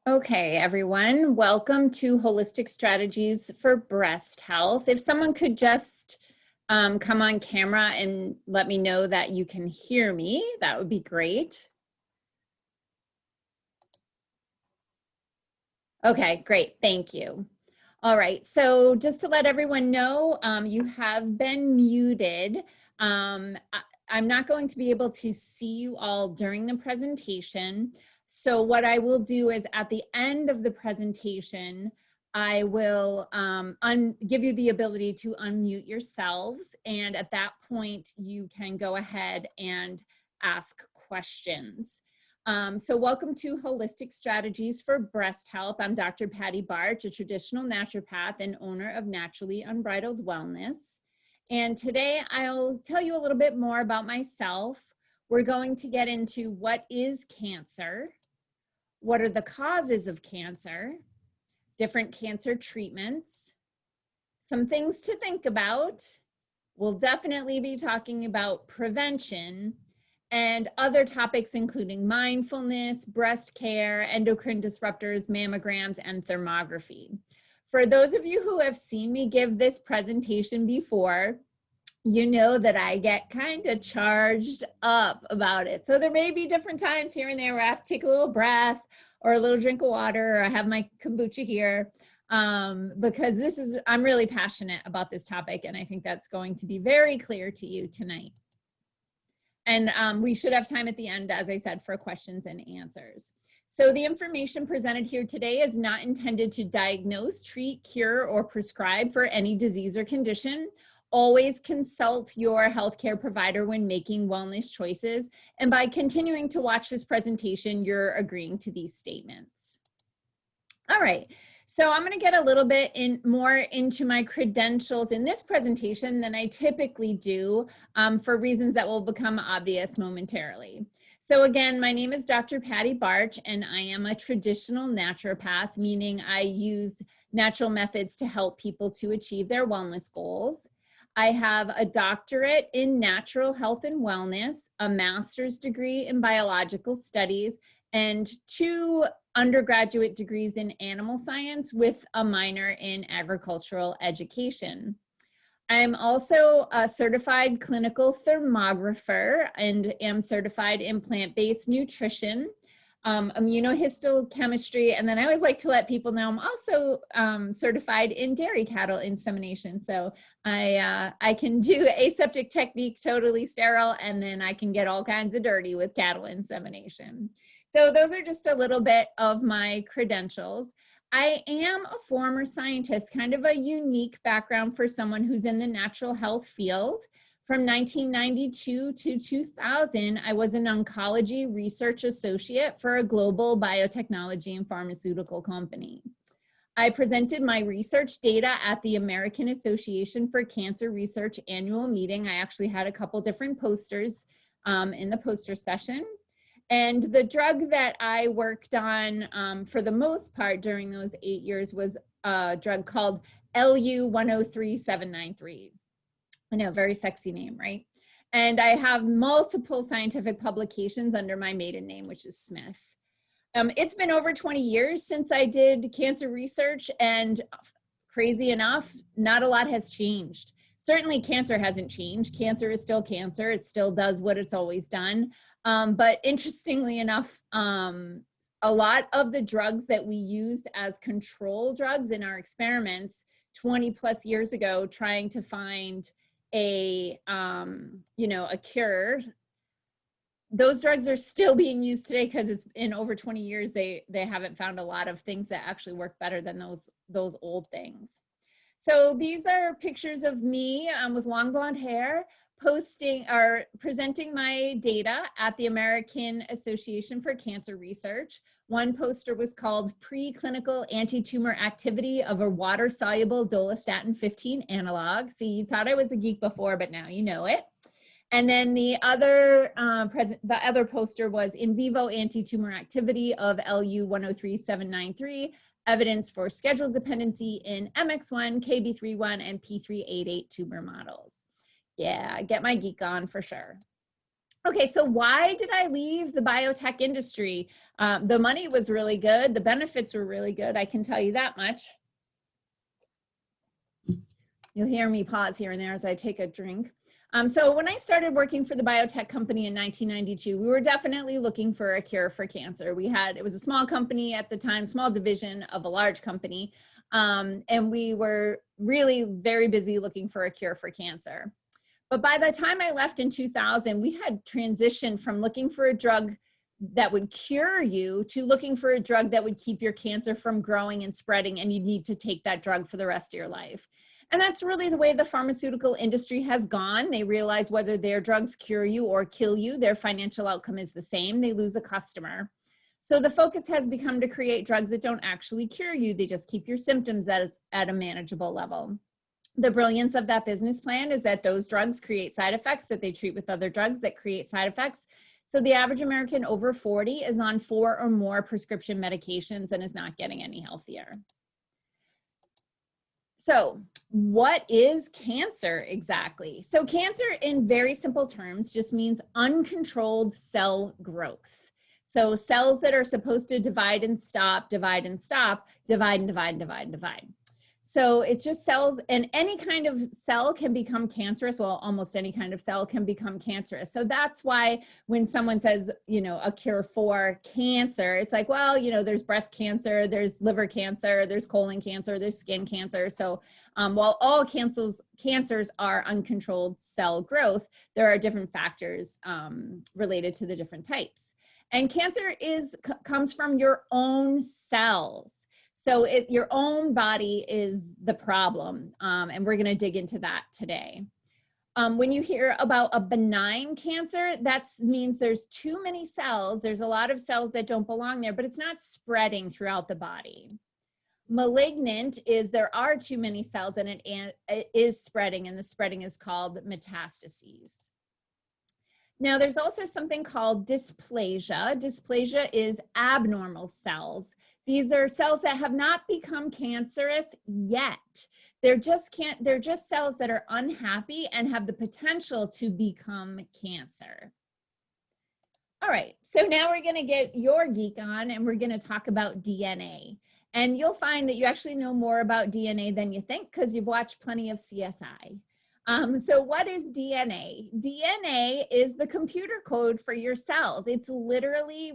Okay, everyone, welcome to Holistic Strategies for Breast Health. If someone could just come on camera and let me know that you can hear me, that would be great. Okay, great, thank you. All right, so just to let everyone know, you have been muted. I'm not going to be able to see you all during the presentation. So what I will do is at the end of the presentation, I will give you the ability to unmute yourselves. And at that point, you can go ahead and ask questions. So welcome to Holistic Strategies for Breast Health. I'm Dr. Patti Bartsch, a traditional naturopath and owner of Naturally Unbridled Wellness. And today I'll tell you a little bit more about myself. We're going to get into what is cancer, what are the causes of cancer, different cancer treatments, some things to think about. We'll definitely be talking about prevention and other topics including mindfulness, breast care, endocrine disruptors, mammograms, and thermography. For those of you who have seen me give this presentation before, you know that I get kind of charged up about it. So there may be different times here and there where I have to take a little breath or a little drink of water, or I have my kombucha here. Because I'm really passionate about this topic, and I think that's going to be very clear to you tonight. And we should have time at the end, as I said, for questions and answers. So the information presented here today is not intended to diagnose, treat, cure, or prescribe for any disease or condition. Always consult your healthcare provider when making wellness choices. And by continuing to watch this presentation, you're agreeing to these statements. All right. So I'm going to get a little bit more into my credentials in this presentation than I typically do for reasons that will become obvious momentarily. So again, my name is Dr. Patti Bartsch, and I am a traditional naturopath, meaning I use natural methods to help people to achieve their wellness goals. I have a doctorate in natural health and wellness, a master's degree in biological studies, and 2 undergraduate degrees in animal science with a minor in agricultural education. I'm also a certified clinical thermographer and am certified in plant-based nutrition, immunohistochemistry, and then I always like to let people know I'm also certified in dairy cattle insemination. So I can do aseptic technique, totally sterile, and then I can get all kinds of dirty with cattle insemination. So those are just a little bit of my credentials. I am a former scientist, kind of a unique background for someone who's in the natural health field. From 1992 to 2000, I was an oncology research associate for a global biotechnology and pharmaceutical company. I presented my research data at the American Association for Cancer Research annual meeting. I actually had a couple different posters in the poster session. And the drug that I worked on for the most part during those 8 years was a drug called LU-103793. I know, very sexy name, right? And I have multiple scientific publications under my maiden name, which is Smith. It's been over 20 years since I did cancer research, and crazy enough, not a lot has changed. Certainly cancer hasn't changed. Cancer is still cancer. It still does what it's always done. But interestingly enough, a lot of the drugs that we used as control drugs in our experiments 20 plus years ago, trying to find a cure, those drugs are still being used today because it's in over 20 years, they haven't found a lot of things that actually work better than those old things. So these are pictures of me with long blonde hair presenting my data at the American Association for Cancer Research. One poster was called Preclinical Anti-Tumor Activity of a Water-Soluble Dolastatin 15 Analog. See, you thought I was a geek before, but now you know it. And then the other poster was In Vivo Anti-Tumor Activity of LU-103793, Evidence for Schedule Dependency in MX1, KB31, and P388 tumor models. Yeah, get my geek on for sure. Okay, so why did I leave the biotech industry? The money was really good. The benefits were really good. I can tell you that much. You'll hear me pause here and there as I take a drink. So when I started working for the biotech company in 1992, we were definitely looking for a cure for cancer. It was a small company at the time, small division of a large company. And we were really very busy looking for a cure for cancer. But by the time I left in 2000, we had transitioned from looking for a drug that would cure you to looking for a drug that would keep your cancer from growing and spreading, and you need to take that drug for the rest of your life. And that's really the way the pharmaceutical industry has gone. They realize whether their drugs cure you or kill you, their financial outcome is the same. They lose a customer. So the focus has become to create drugs that don't actually cure you. They just keep your symptoms at a manageable level. The brilliance of that business plan is that those drugs create side effects that they treat with other drugs that create side effects. So the average American over 40 is on 4 or more prescription medications and is not getting any healthier. So what is cancer exactly? So cancer in very simple terms just means uncontrolled cell growth. So cells that are supposed to divide and stop, divide and stop, divide and divide and divide and divide. So it's just cells, and any kind of cell can become cancerous. Well, almost any kind of cell can become cancerous. So that's why when someone says, you know, a cure for cancer, it's like, well, you know, there's breast cancer, there's liver cancer, there's colon cancer, there's skin cancer. So while all cancers are uncontrolled cell growth, there are different factors related to the different types. And cancer comes from your own cells. So your own body is the problem, and we're going to dig into that today. When you hear about a benign cancer, that means there's too many cells. There's a lot of cells that don't belong there, but it's not spreading throughout the body. Malignant is there are too many cells and it is spreading, and the spreading is called metastases. Now, there's also something called dysplasia. Dysplasia is abnormal cells. These are cells that have not become cancerous yet. They're just cells that are unhappy and have the potential to become cancer. All right, so now we're going to get your geek on, and we're going to talk about DNA. And you'll find that you actually know more about DNA than you think because you've watched plenty of CSI. So what is DNA? DNA is the computer code for your cells. It's literally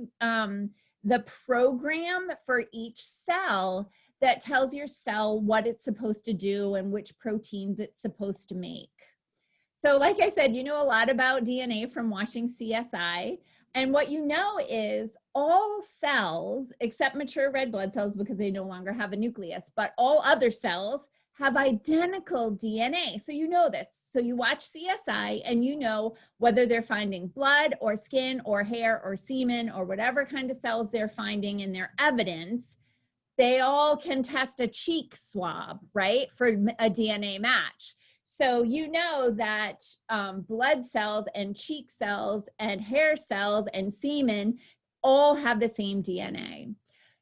the program for each cell that tells your cell what it's supposed to do and which proteins it's supposed to make. So like I said, you know a lot about DNA from watching CSI. And what you know is all cells, except mature red blood cells because they no longer have a nucleus, but all other cells have identical DNA. So you know this. So you watch CSI and you know whether they're finding blood or skin or hair or semen or whatever kind of cells they're finding in their evidence, they all can test a cheek swab, right, for a DNA match. So you know that blood cells and cheek cells and hair cells and semen all have the same DNA.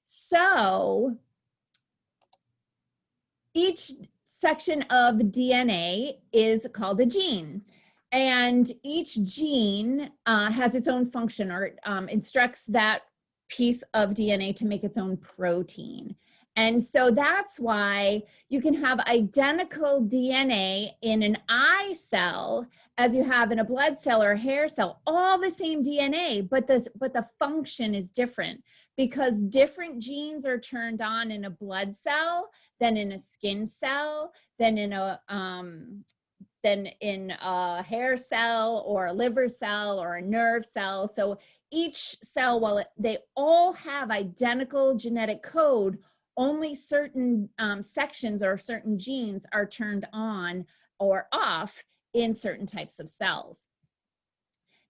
So each section of DNA is called a gene, and each gene has its own function or instructs that piece of DNA to make its own protein. And so that's why you can have identical DNA in an eye cell as you have in a blood cell or a hair cell, all the same DNA, but the function is different because different genes are turned on in a blood cell than in a skin cell, than in a hair cell or a liver cell or a nerve cell. So each cell, while they all have identical genetic code, only certain sections or certain genes are turned on or off in certain types of cells.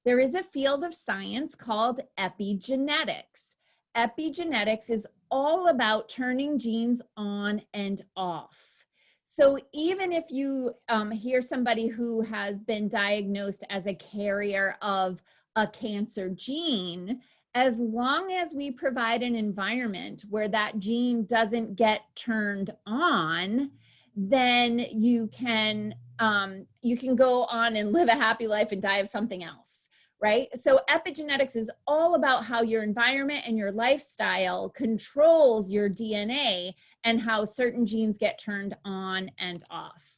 There is a field of science called epigenetics. Epigenetics is all about turning genes on and off. So even if you hear somebody who has been diagnosed as a carrier of a cancer gene, as long as we provide an environment where that gene doesn't get turned on, then you can go on and live a happy life and die of something else, right? So epigenetics is all about how your environment and your lifestyle controls your DNA and how certain genes get turned on and off.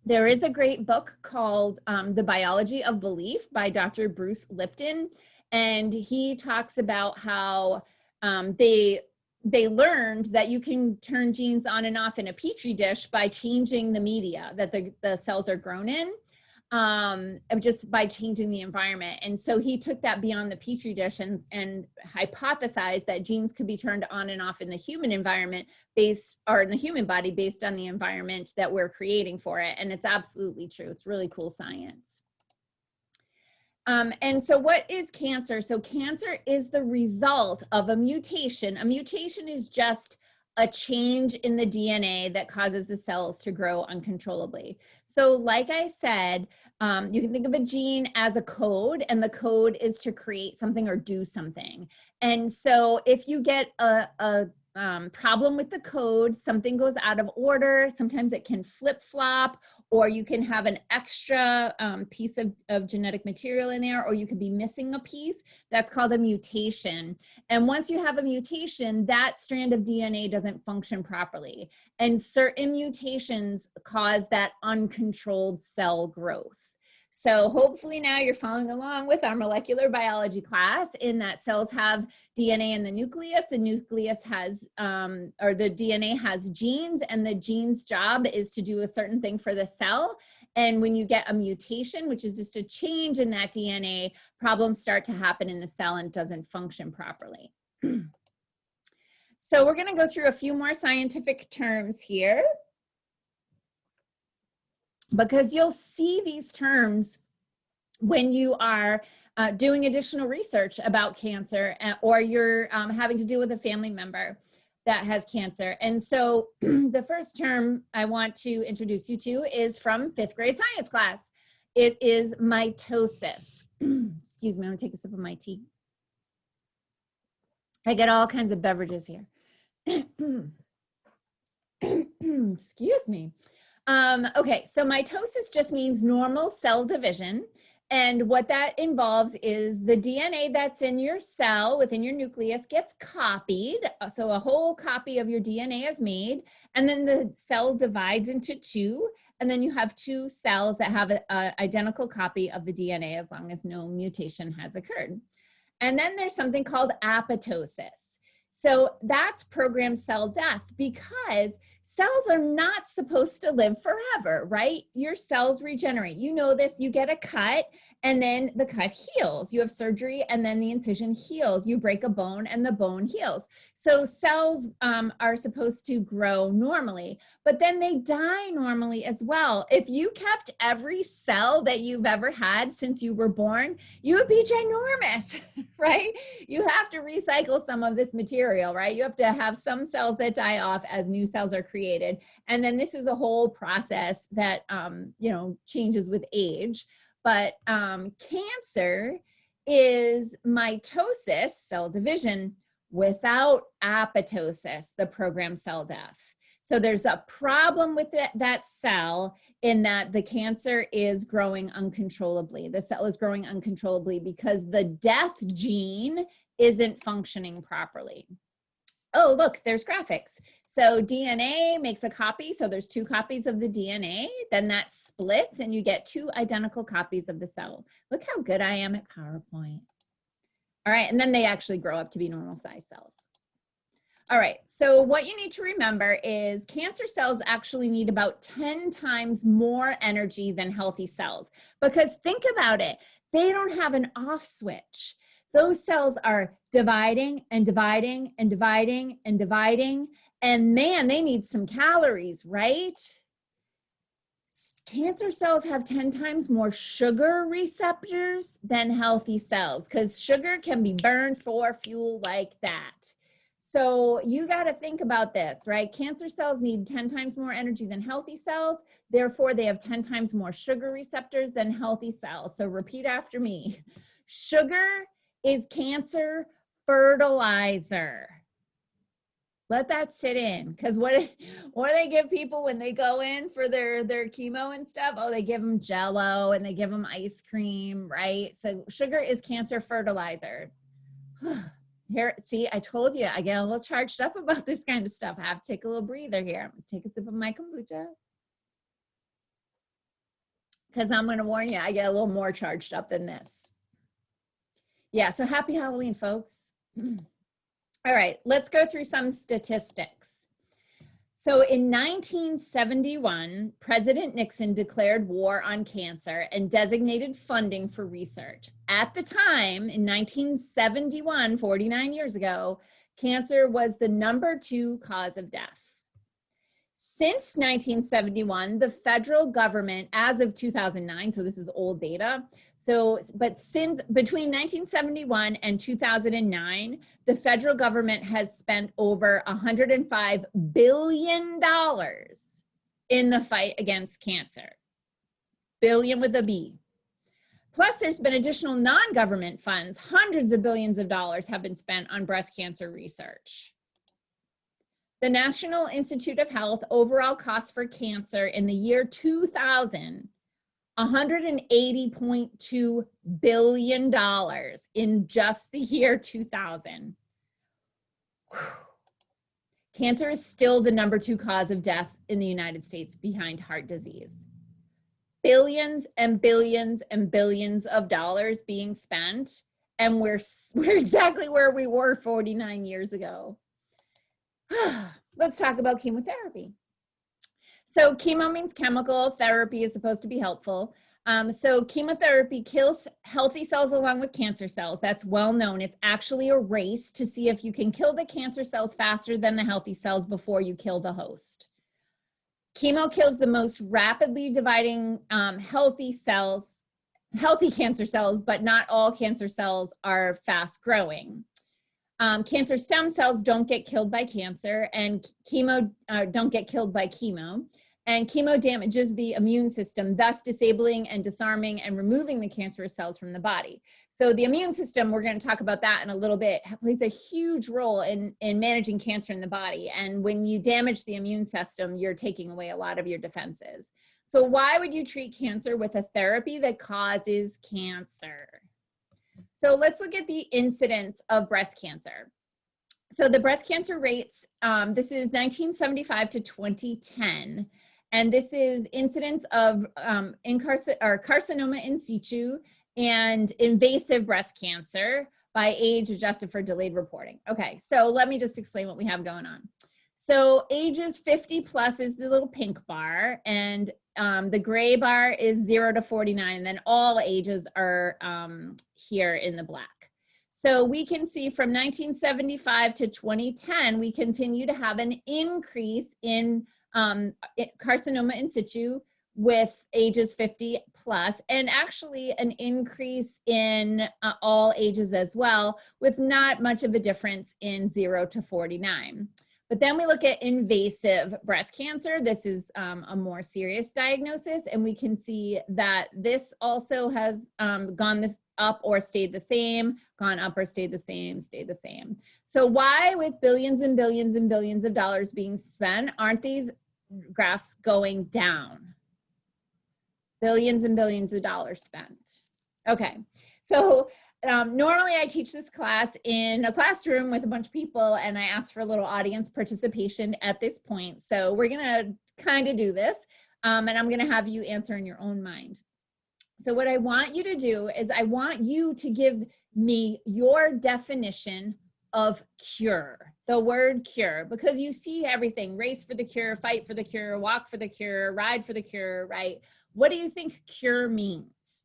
There is a great book called The Biology of Belief by Dr. Bruce Lipton, and he talks about how they learned that you can turn genes on and off in a petri dish by changing the media that the cells are grown in, just by changing the environment. And so he took that beyond the petri dish and hypothesized that genes could be turned on and off in the human environment or in the human body based on the environment that we're creating for it. And it's absolutely true. It's really cool science. And so what is cancer? So cancer is the result of a mutation. A mutation is just a change in the DNA that causes the cells to grow uncontrollably. So like I said, you can think of a gene as a code, and the code is to create something or do something. And so if you get a problem with the code, something goes out of order, sometimes it can flip-flop, or you can have an extra piece of genetic material in there, or you could be missing a piece. That's called a mutation. And once you have a mutation, that strand of DNA doesn't function properly. And certain mutations cause that uncontrolled cell growth. So hopefully now you're following along with our molecular biology class in that cells have DNA in the nucleus. The nucleus has, or the DNA has genes, and the gene's job is to do a certain thing for the cell. And when you get a mutation, which is just a change in that DNA, problems start to happen in the cell and it doesn't function properly. So we're going to go through a few more scientific terms here, because you'll see these terms when you are doing additional research about cancer, or you're having to deal with a family member that has cancer. And so the first term I want to introduce you to is from 5th grade science class. It is mitosis. Excuse me, I'm gonna take a sip of my tea. I get all kinds of beverages here. Excuse me. Okay, so mitosis just means normal cell division. And what that involves is the DNA that's in your cell within your nucleus gets copied. So a whole copy of your DNA is made, and then the cell divides into two. And then you have two cells that have an identical copy of the DNA as long as no mutation has occurred. And then there's something called apoptosis. So that's programmed cell death, because cells are not supposed to live forever, right? Your cells regenerate. You know this, you get a cut and then the cut heals. You have surgery and then the incision heals. You break a bone and the bone heals. So cells are supposed to grow normally, but then they die normally as well. If you kept every cell that you've ever had since you were born, you would be ginormous, right? You have to recycle some of this material, right? You have to have some cells that die off as new cells are created. And then this is a whole process that, you know, changes with age. But cancer is mitosis, cell division, without apoptosis, the programmed cell death. So there's a problem with that cell in that the cancer is growing uncontrollably. The cell is growing uncontrollably because the death gene isn't functioning properly. Oh, look, there's graphics. So DNA makes a copy. So there's two copies of the DNA. Then that splits and you get two identical copies of the cell. Look how good I am at PowerPoint. All right, and then they actually grow up to be normal size cells. All right, so what you need to remember is cancer cells actually need about 10 times more energy than healthy cells, because think about it, they don't have an off switch. Those cells are dividing and dividing and dividing and dividing, and man, they need some calories, right? Cancer cells have 10 times more sugar receptors than healthy cells, because sugar can be burned for fuel like that. So you got to think about this, right? Cancer cells need 10 times more energy than healthy cells. Therefore, they have 10 times more sugar receptors than healthy cells. So repeat after me. Sugar is cancer fertilizer. Let that sit in, because what do they give people when they go in for their chemo and stuff? Oh, they give them Jello and they give them ice cream, right? So sugar is cancer fertilizer. Here, see, I told you, I get a little charged up about this kind of stuff. I have to take a little breather here. I'm gonna take a sip of my kombucha, because I'm going to warn you, I get a little more charged up than this. Yeah, so happy Halloween, folks. All right, let's go through some statistics. So in 1971, President Nixon declared war on cancer and designated funding for research. At the time, in 1971, 49 years ago, cancer was the #2 cause of death. Since 1971, the federal government, as of 2009, so this is old data, but since between 1971 and 2009, the federal government has spent over $105 billion in the fight against cancer. Billion with a B. Plus, there's been additional non-government funds. Hundreds of billions of dollars have been spent on breast cancer research. The National Institute of Health overall cost for cancer in the year 2000, $180.2 billion in just the year 2000. Cancer is still the #2 cause of death in the United States behind heart disease. Billions and billions and billions of dollars being spent, and we're exactly where we were 49 years ago. Let's talk about chemotherapy. So chemo means chemical, therapy is supposed to be helpful. So chemotherapy kills healthy cells along with cancer cells. That's well known. It's actually a race to see if you can kill the cancer cells faster than the healthy cells before you kill the host. Chemo kills the most rapidly dividing healthy cancer cells, but not all cancer cells are fast growing. Cancer stem cells don't get killed by cancer, and don't get killed by chemo. And chemo damages the immune system, thus disabling and disarming and removing the cancerous cells from the body. So the immune system, we're going to talk about that in a little bit, plays a huge role in managing cancer in the body. And when you damage the immune system, you're taking away a lot of your defenses. So why would you treat cancer with a therapy that causes cancer? So let's look at the incidence of breast cancer. So the breast cancer rates, this is 1975 to 2010. And this is incidence of carcinoma in situ and invasive breast cancer by age adjusted for delayed reporting. Okay, so let me just explain what we have going on. So ages 50 plus is the little pink bar, and the gray bar is 0 to 49, and then all ages are here in the black. So we can see from 1975 to 2010, we continue to have an increase in carcinoma in situ with ages 50 plus, and actually an increase in all ages as well, with not much of a difference in 0 to 49. But then we look at invasive breast cancer. This is a more serious diagnosis, and we can see that this also has gone up or stayed the same, gone up or stayed the same, stayed the same. So why, with billions and billions and billions of dollars being spent, aren't these graphs going down? Billions and billions of dollars spent. Okay, so normally I teach this class in a classroom with a bunch of people, and I ask for a little audience participation at this point. So we're gonna kind of do this, and I'm gonna have you answer in your own mind. So what I want you to do is I want you to give me your definition of cure, the word cure, because you see everything: race for the cure, fight for the cure, walk for the cure, ride for the cure, right? What do you think cure means?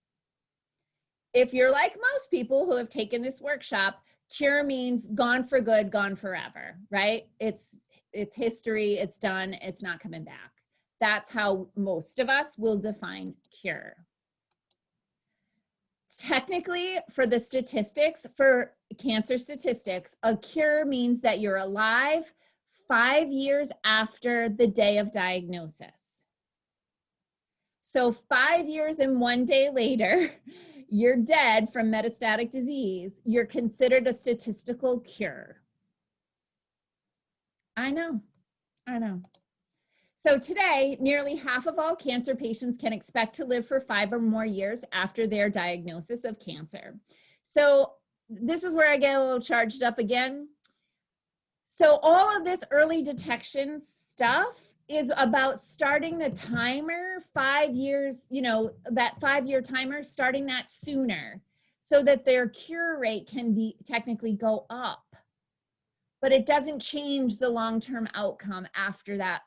If you're like most people who have taken this workshop, cure means gone for good, gone forever, right? It's history, it's done, it's not coming back. That's how most of us will define cure. Technically, for the statistics, for cancer statistics, a cure means that you're alive 5 years after the day of diagnosis. So 5 years and 1 day later, you're dead from metastatic disease. You're considered a statistical cure. I know. I know. So today, nearly half of all cancer patients can expect to live for 5 or more years after their diagnosis of cancer. So this is where I get a little charged up again. So all of this early detection stuff is about starting the timer 5 years, you know, that 5-year timer, starting that sooner so that their cure rate can be technically go up. But it doesn't change the long-term outcome after that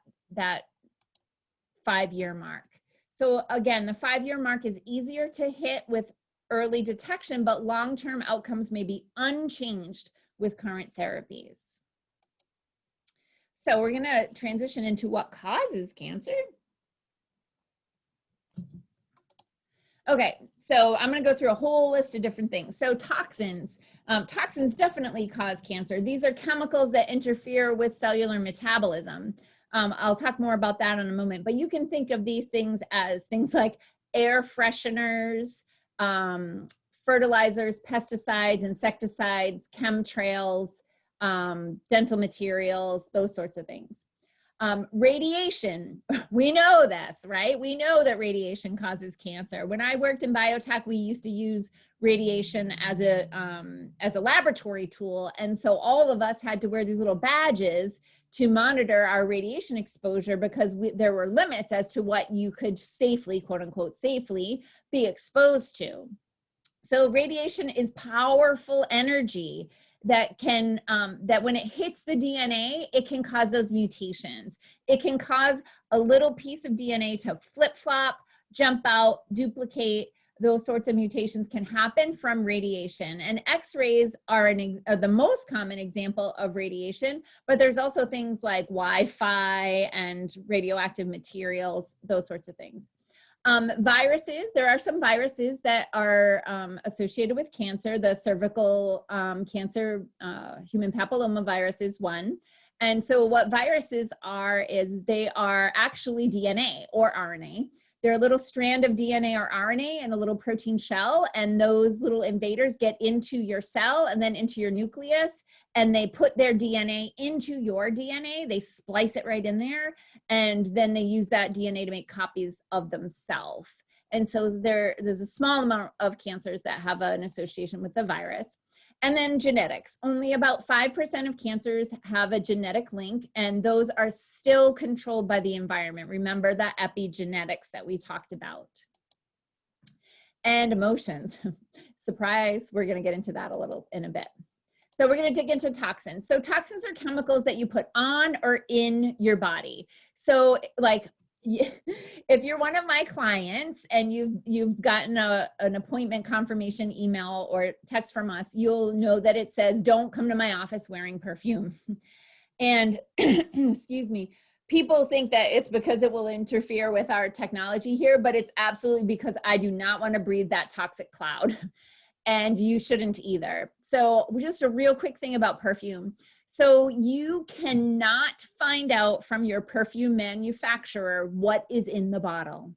5-year mark. So again, the 5-year mark is easier to hit with early detection, but long-term outcomes may be unchanged with current therapies. So we're gonna transition into what causes cancer. Okay, so I'm gonna go through a whole list of different things. So toxins. Toxins definitely cause cancer. These are chemicals that interfere with cellular metabolism. I'll talk more about that in a moment, but you can think of these things as things like air fresheners, fertilizers, pesticides, insecticides, chemtrails, dental materials, those sorts of things. Radiation, we know this, right? We know that radiation causes cancer. When I worked in biotech, we used to use radiation as a laboratory tool. And so all of us had to wear these little badges to monitor our radiation exposure because there were limits as to what you could safely, quote unquote, safely be exposed to. So radiation is powerful energy that can, that when it hits the DNA, it can cause those mutations. It can cause a little piece of DNA to flip-flop, jump out, duplicate. Those sorts of mutations can happen from radiation. And X-rays are the most common example of radiation, but there's also things like Wi-Fi and radioactive materials, those sorts of things. Viruses, there are some viruses that are associated with cancer. The cervical cancer, human papilloma virus is one. And so what viruses are is they are actually DNA or RNA. They're a little strand of DNA or RNA in a little protein shell, and those little invaders get into your cell and then into your nucleus, and they put their DNA into your DNA. They splice it right in there, and then they use that DNA to make copies of themselves. And so there's a small amount of cancers that have an association with the virus. And then genetics. Only about 5% of cancers have a genetic link, and those are still controlled by the environment. Remember that epigenetics that we talked about. And emotions. Surprise, we're going to get into that a little in a bit. So we're going to dig into toxins. So toxins are chemicals that you put on or in your body. So like, if you're one of my clients and you've gotten an appointment confirmation email or text from us, you'll know that it says, don't come to my office wearing perfume. And excuse me, people think that it's because it will interfere with our technology here, but it's absolutely because I do not want to breathe that toxic cloud. And you shouldn't either. So just a real quick thing about perfume. So you cannot find out from your perfume manufacturer what is in the bottle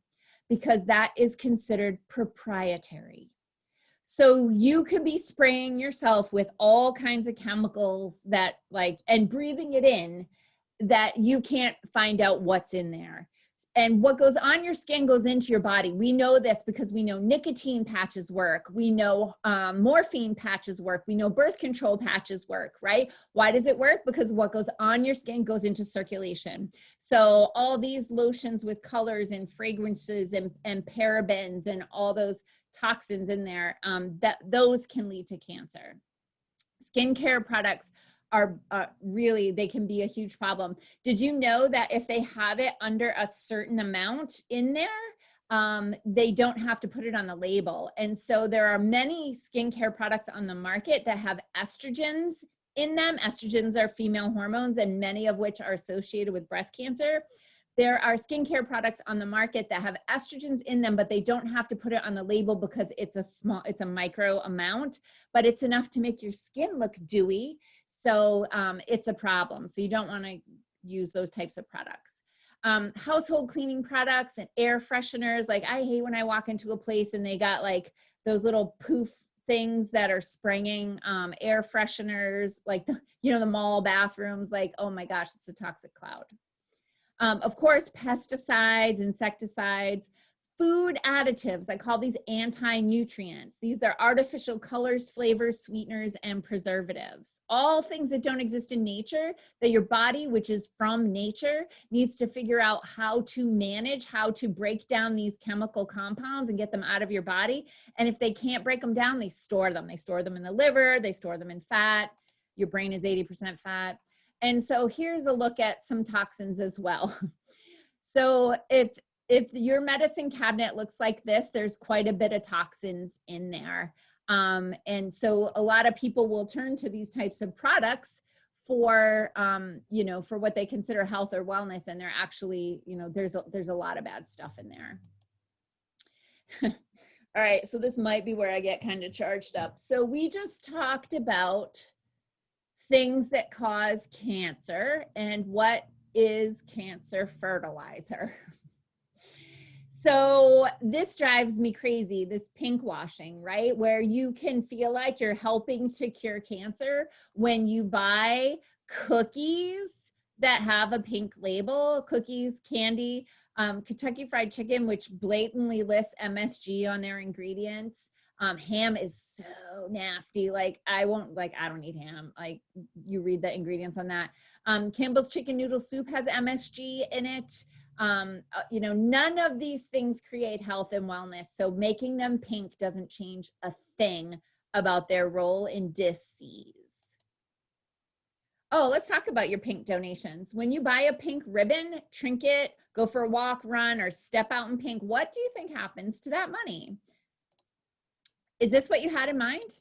because that is considered proprietary. So you could be spraying yourself with all kinds of chemicals that and breathing it in that you can't find out what's in there. And what goes on your skin goes into your body. We know this because we know nicotine patches work. We know morphine patches work. We know birth control patches work, right? Why does it work? Because what goes on your skin goes into circulation. So all these lotions with colors and fragrances and parabens and all those toxins in there, those can lead to cancer. Skincare products are really, they can be a huge problem. Did you know that if they have it under a certain amount in there, they don't have to put it on the label? And so there are many skincare products on the market that have estrogens in them. Estrogens are female hormones, and many of which are associated with breast cancer. There are skincare products on the market that have estrogens in them, but they don't have to put it on the label because it's a micro amount, but it's enough to make your skin look dewy. So it's a problem. So you don't want to use those types of products. Household cleaning products and air fresheners. Like I hate when I walk into a place and they got like those little poof things that are spraying air fresheners, like the mall bathrooms, like, oh my gosh, it's a toxic cloud. Of course, pesticides, insecticides, food additives. I call these anti-nutrients. These are artificial colors, flavors, sweeteners, and preservatives. All things that don't exist in nature, that your body, which is from nature, needs to figure out how to manage, how to break down these chemical compounds and get them out of your body. And if they can't break them down, they store them. They store them in the liver, they store them in fat. Your brain is 80% fat. And so here's a look at some toxins as well. So if your medicine cabinet looks like this, there's quite a bit of toxins in there. And so a lot of people will turn to these types of products for, for what they consider health or wellness. And they're actually, there's a lot of bad stuff in there. All right, so this might be where I get kind of charged up. So we just talked about things that cause cancer and what is cancer fertilizer. So this drives me crazy, this pink washing, right? Where you can feel like you're helping to cure cancer when you buy cookies that have a pink label, cookies, candy, Kentucky Fried Chicken, which blatantly lists MSG on their ingredients. Ham is so nasty. Like I don't eat ham. Like you read the ingredients on that. Campbell's chicken noodle soup has MSG in it. None of these things create health and wellness. So making them pink doesn't change a thing about their role in disease. Oh, let's talk about your pink donations. When you buy a pink ribbon, trinket, go for a walk, run, or step out in pink, what do you think happens to that money? Is this what you had in mind?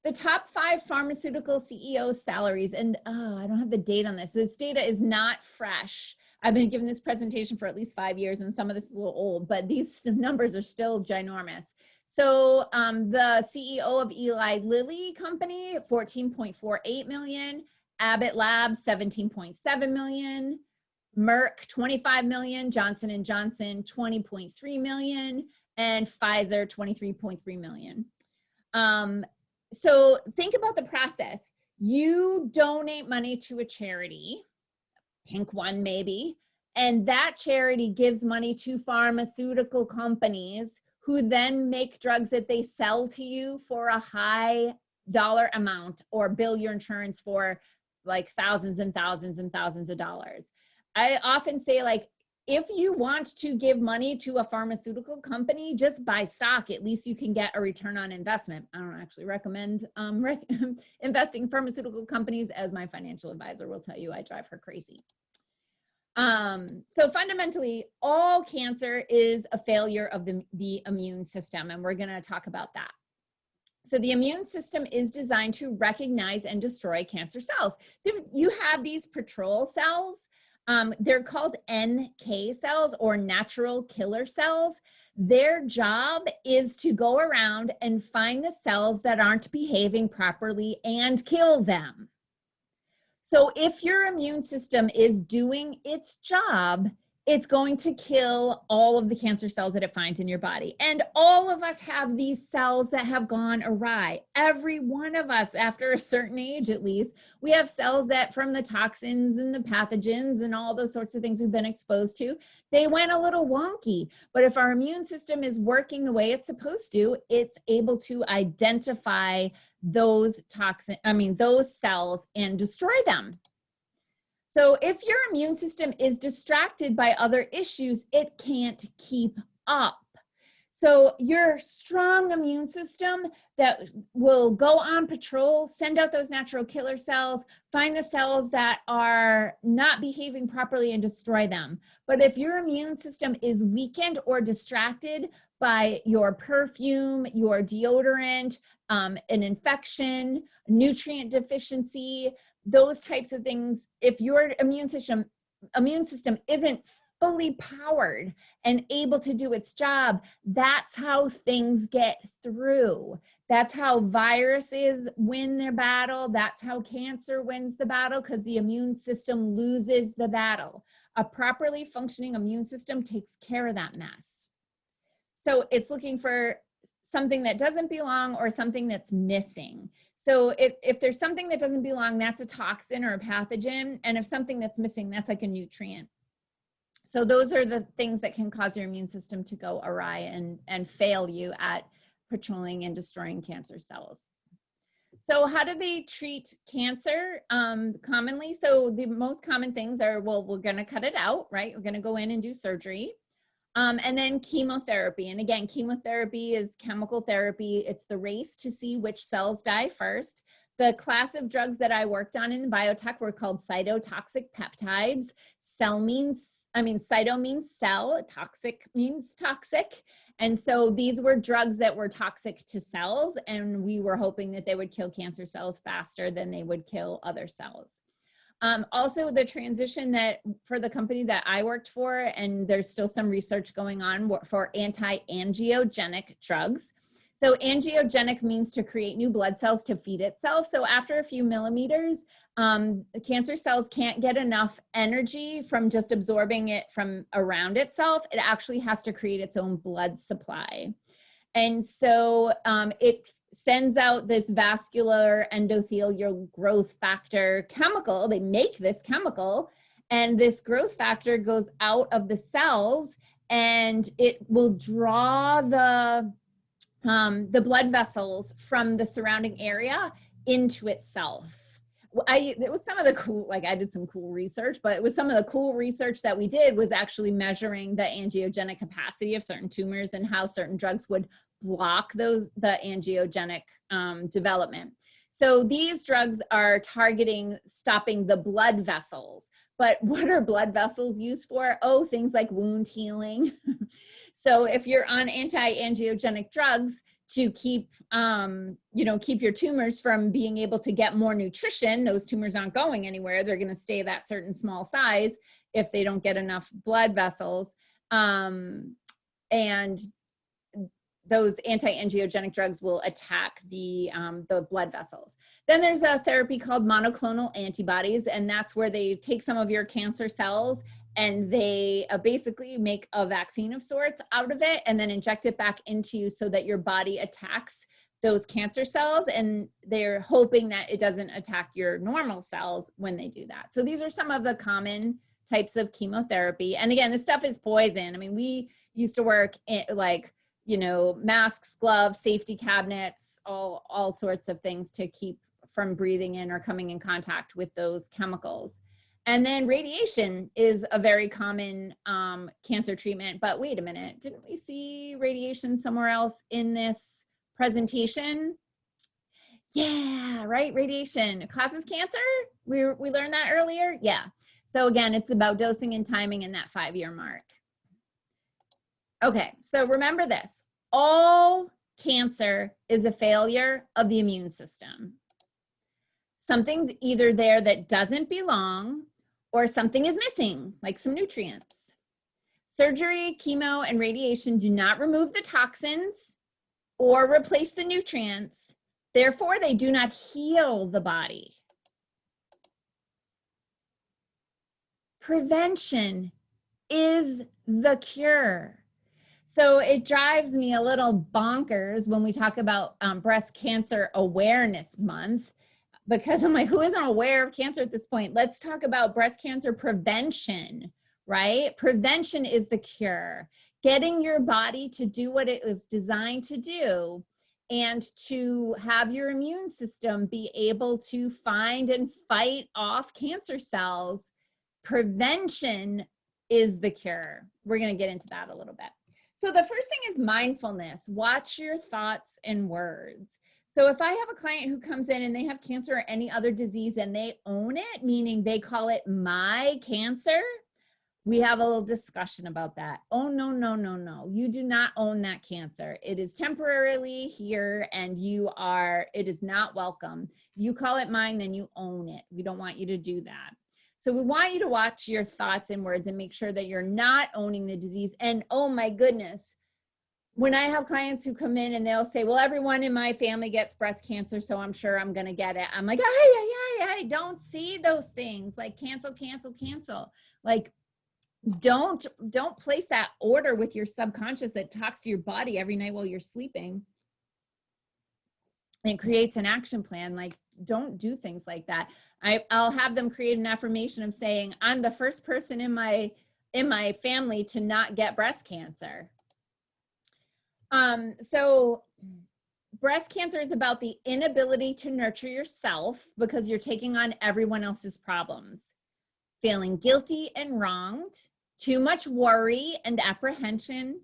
The top 5 pharmaceutical CEO salaries, and I don't have the date on this. This data is not fresh. I've been giving this presentation for at least 5 years, and some of this is a little old, but these numbers are still ginormous. So the CEO of Eli Lilly Company, 14.48 million, Abbott Labs, 17.7 million, Merck, 25 million, Johnson & Johnson, 20.3 million, and Pfizer, 23.3 million. So think about the process. You donate money to a charity, pink one maybe, and that charity gives money to pharmaceutical companies who then make drugs that they sell to you for a high dollar amount or bill your insurance for like thousands and thousands and thousands of dollars. I often say, like, if you want to give money to a pharmaceutical company, just buy stock. At least you can get a return on investment. I don't actually recommend investing in pharmaceutical companies, as my financial advisor will tell you. I drive her crazy. So fundamentally, all cancer is a failure of the immune system, and we're going to talk about that. So the immune system is designed to recognize and destroy cancer cells. So if you have these patrol cells, they're called NK cells, or natural killer cells. Their job is to go around and find the cells that aren't behaving properly and kill them. So if your immune system is doing its job, it's going to kill all of the cancer cells that it finds in your body. And all of us have these cells that have gone awry. Every one of us, after a certain age at least, we have cells that, from the toxins and the pathogens and all those sorts of things we've been exposed to, they went a little wonky. But if our immune system is working the way it's supposed to, it's able to identify those those cells and destroy them. So if your immune system is distracted by other issues, it can't keep up. So your strong immune system that will go on patrol, send out those natural killer cells, find the cells that are not behaving properly and destroy them. But if your immune system is weakened or distracted by your perfume, your deodorant, an infection, nutrient deficiency, those types of things, if your immune system isn't fully powered and able to do its job, that's how things get through. That's how viruses win their battle. That's how cancer wins the battle, because the immune system loses the battle. A properly functioning immune system takes care of that mess. So it's looking for something that doesn't belong or something that's missing. So if there's something that doesn't belong, that's a toxin or a pathogen. And if something that's missing, that's like a nutrient. So those are the things that can cause your immune system to go awry and fail you at patrolling and destroying cancer cells. So how do they treat cancer commonly? So the most common things are, well, we're going to cut it out, right? We're going to go in and do surgery. And then chemotherapy. And again, chemotherapy is chemical therapy. It's the race to see which cells die first. The class of drugs that I worked on in biotech were called cytotoxic peptides. Cyto means cell, toxic means toxic. And so these were drugs that were toxic to cells, and we were hoping that they would kill cancer cells faster than they would kill other cells. Also, the transition that for the company that I worked for, and there's still some research going on for anti-angiogenic drugs. So angiogenic means to create new blood cells to feed itself. So after a few millimeters, the cancer cells can't get enough energy from just absorbing it from around itself. It actually has to create its own blood supply. And so it sends out this vascular endothelial growth factor chemical. They make this chemical, and this growth factor goes out of the cells, and it will draw the blood vessels from the surrounding area into itself. It was some of the cool, like I did some cool research, but it was some of the cool research that we did was actually measuring the angiogenic capacity of certain tumors and how certain drugs would block the angiogenic development. So these drugs are targeting stopping the blood vessels. But what are blood vessels used for? Oh, things like wound healing. So if you're on anti-angiogenic drugs to keep your tumors from being able to get more nutrition, those tumors aren't going anywhere. They're going to stay that certain small size if they don't get enough blood vessels. And those anti-angiogenic drugs will attack the blood vessels. Then there's a therapy called monoclonal antibodies, and that's where they take some of your cancer cells and they basically make a vaccine of sorts out of it and then inject it back into you so that your body attacks those cancer cells, and they're hoping that it doesn't attack your normal cells when they do that. So these are some of the common types of chemotherapy. And again, this stuff is poison. I mean, we used to work in masks, gloves, safety cabinets, all sorts of things to keep from breathing in or coming in contact with those chemicals. And then radiation is a very common cancer treatment. But wait a minute, didn't we see radiation somewhere else in this presentation? Yeah, right, radiation causes cancer. We learned that earlier. Yeah. So again, it's about dosing and timing in that 5-year mark. Okay, so remember this. All cancer is a failure of the immune system. Something's either there that doesn't belong or something is missing, like some nutrients. Surgery, chemo, and radiation do not remove the toxins or replace the nutrients. Therefore, they do not heal the body. Prevention is the cure. So it drives me a little bonkers when we talk about Breast Cancer Awareness Month, because I'm like, who isn't aware of cancer at this point? Let's talk about breast cancer prevention, right? Prevention is the cure. Getting your body to do what it was designed to do and to have your immune system be able to find and fight off cancer cells. Prevention is the cure. We're going to get into that a little bit. So the first thing is mindfulness. Watch your thoughts and words. So if I have a client who comes in and they have cancer or any other disease and they own it, meaning they call it my cancer, we have a little discussion about that. Oh, no, no, no, no. You do not own that cancer. It is temporarily here and it is not welcome. You call it mine, then you own it. We don't want you to do that. So we want you to watch your thoughts and words and make sure that you're not owning the disease. And oh my goodness, when I have clients who come in and they'll say, well, everyone in my family gets breast cancer, so I'm sure I'm going to get it. I'm like, I don't see those things. Like cancel, cancel, cancel. Like don't place that order with your subconscious that talks to your body every night while you're sleeping. It creates an action plan. Like, don't do things like that. I'll have them create an affirmation of saying, I'm the first person in my family to not get breast cancer. So breast cancer is about the inability to nurture yourself because you're taking on everyone else's problems. Feeling guilty and wronged, too much worry and apprehension,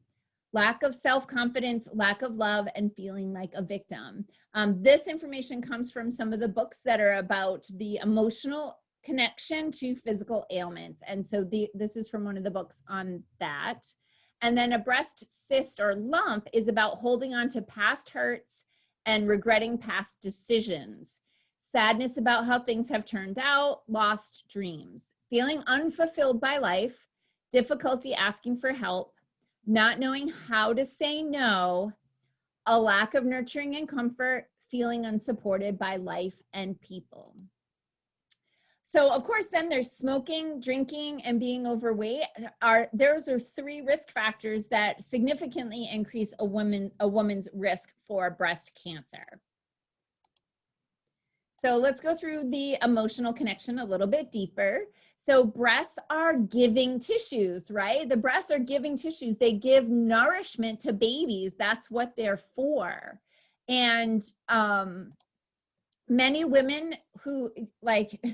lack of self-confidence, lack of love, and feeling like a victim. This information comes from some of the books that are about the emotional connection to physical ailments. And so this is from one of the books on that. And then a breast cyst or lump is about holding on to past hurts and regretting past decisions. Sadness about how things have turned out, lost dreams. Feeling unfulfilled by life, difficulty asking for help, not knowing how to say no, a lack of nurturing and comfort, feeling unsupported by life and people. So of course, then there's smoking, drinking, and being overweight. Those are 3 risk factors that significantly increase a woman's risk for breast cancer. So let's go through the emotional connection a little bit deeper. So breasts are giving tissues, right? The breasts are giving tissues. They give nourishment to babies. That's what they're for. And many women who, like,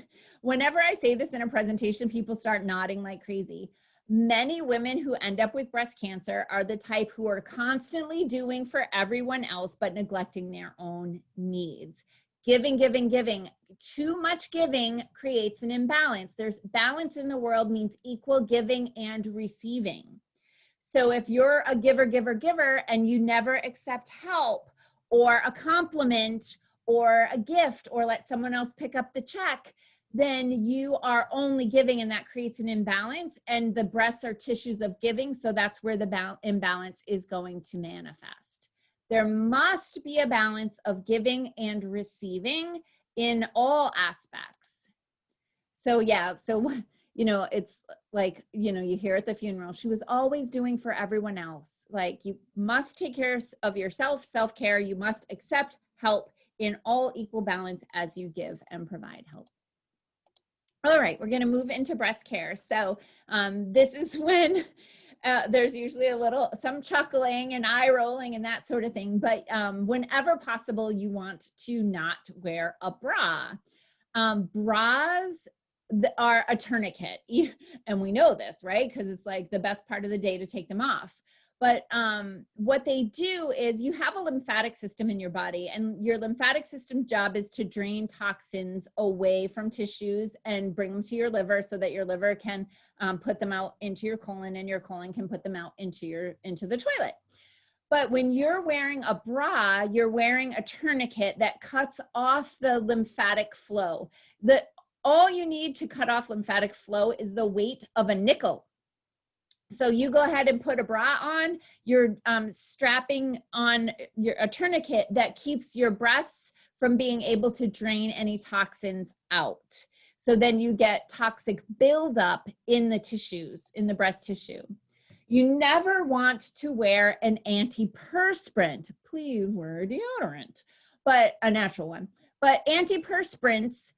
whenever I say this in a presentation, people start nodding like crazy. Many women who end up with breast cancer are the type who are constantly doing for everyone else, but neglecting their own needs. Giving, giving, giving. Too much giving creates an imbalance. There's balance in the world means equal giving and receiving. So if you're a giver, giver, giver, and you never accept help or a compliment or a gift or let someone else pick up the check, then you are only giving, and that creates an imbalance. And the breasts are tissues of giving, so that's where the imbalance is going to manifest. There must be a balance of giving and receiving in all aspects. So yeah, so, you know, it's like, you know, you hear at the funeral, she was always doing for everyone else. Like, you must take care of yourself, self-care. You must accept help in all equal balance as you give and provide help. All right, we're gonna move into breast care. So this is when there's usually some chuckling and eye rolling and that sort of thing, but whenever possible, you want to not wear a bra. Bras are a tourniquet, and we know this, right? Because it's like the best part of the day to take them off. But what they do is, you have a lymphatic system in your body, and your lymphatic system's job is to drain toxins away from tissues and bring them to your liver so that your liver can put them out into your colon, and your colon can put them out into the toilet. But when you're wearing a bra, you're wearing a tourniquet that cuts off the lymphatic flow. All you need to cut off lymphatic flow is the weight of a nickel. So you go ahead and put a bra on, you're strapping on a tourniquet that keeps your breasts from being able to drain any toxins out. So then you get toxic buildup in the tissues, in the breast tissue. You never want to wear an antiperspirant. Please wear a deodorant, but a natural one. But antiperspirants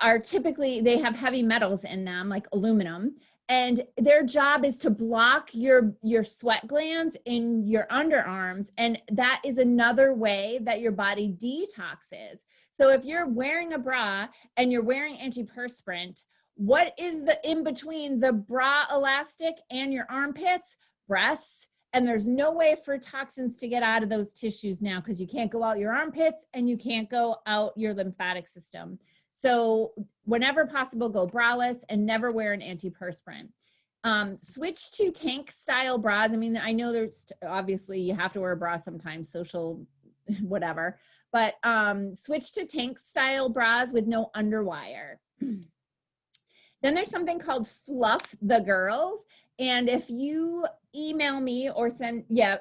are typically, they have heavy metals in them, like aluminum, and their job is to block your sweat glands in your underarms. And that is another way that your body detoxes. So if you're wearing a bra and you're wearing antiperspirant, what is the in between the bra elastic and your armpits? Breasts. And there's no way for toxins to get out of those tissues now, because you can't go out your armpits and you can't go out your lymphatic system. So whenever possible, go braless and never wear an antiperspirant. Switch to tank style bras. I mean, I know there's obviously you have to wear a bra sometimes, social, whatever, but switch to tank style bras with no underwire. Then there's something called Fluff the Girls. And if you email me or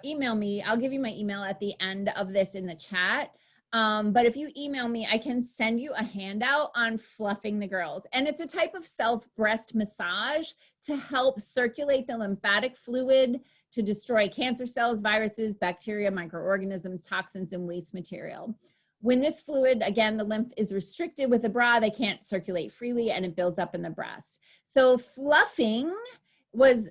email me, I'll give you my email at the end of this in the chat. But if you email me, I can send you a handout on fluffing the girls. And it's a type of self-breast massage to help circulate the lymphatic fluid to destroy cancer cells, viruses, bacteria, microorganisms, toxins, and waste material. When this fluid, again, the lymph is restricted with a bra, they can't circulate freely and it builds up in the breast. So fluffing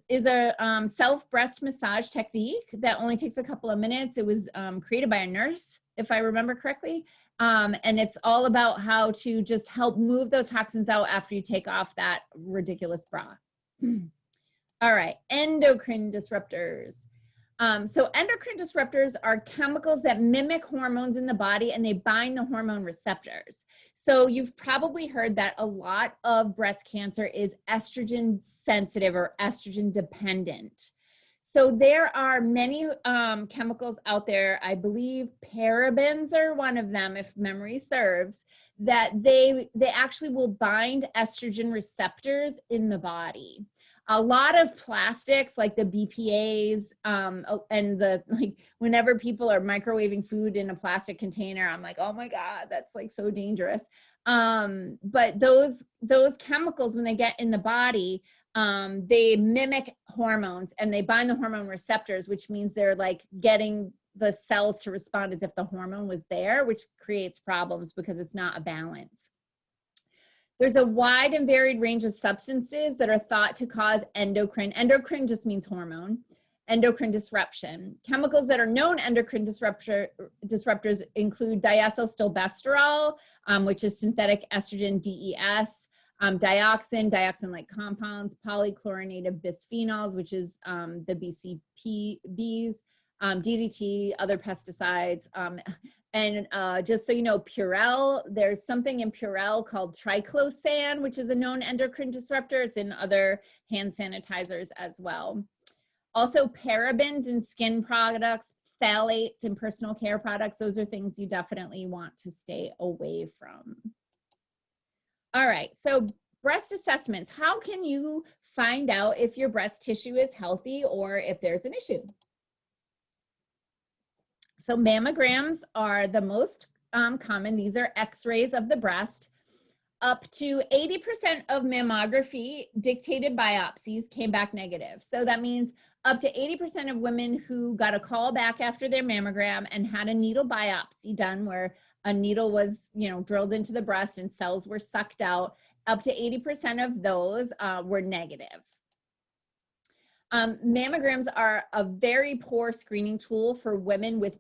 is a self breast massage technique that only takes a couple of minutes. It was created by a nurse, if I remember correctly. And it's all about how to just help move those toxins out after you take off that ridiculous bra. All right, endocrine disruptors. So endocrine disruptors are chemicals that mimic hormones in the body and they bind the hormone receptors. So you've probably heard that a lot of breast cancer is estrogen sensitive or estrogen dependent. So there are many chemicals out there, I believe parabens are one of them, if memory serves, that they actually will bind estrogen receptors in the body. A lot of plastics like the BPAs and like whenever people are microwaving food in a plastic container, I'm like, oh my God, that's like so dangerous. But those chemicals, when they get in the body, they mimic hormones and they bind the hormone receptors, which means they're like getting the cells to respond as if the hormone was there, which creates problems because it's not a balance. There's a wide and varied range of substances that are thought to cause endocrine. Endocrine just means hormone. Endocrine disruption. Chemicals that are known endocrine disruptors include diethylstilbestrol, which is synthetic estrogen, DES, dioxin-like compounds, polychlorinated bisphenols, which is the BCBs, DDT, other pesticides, and just so you know, Purell, there's something in Purell called triclosan, which is a known endocrine disruptor. It's in other hand sanitizers as well. Also parabens in skin products, phthalates in personal care products. Those are things you definitely want to stay away from. All right, so breast assessments. How can you find out if your breast tissue is healthy or if there's an issue? So mammograms are the most common. These are x-rays of the breast. Up to 80% of mammography dictated biopsies came back negative. So that means up to 80% of women who got a call back after their mammogram and had a needle biopsy done where a needle was, drilled into the breast and cells were sucked out, up to 80% of those were negative. Mammograms are a very poor screening tool for women with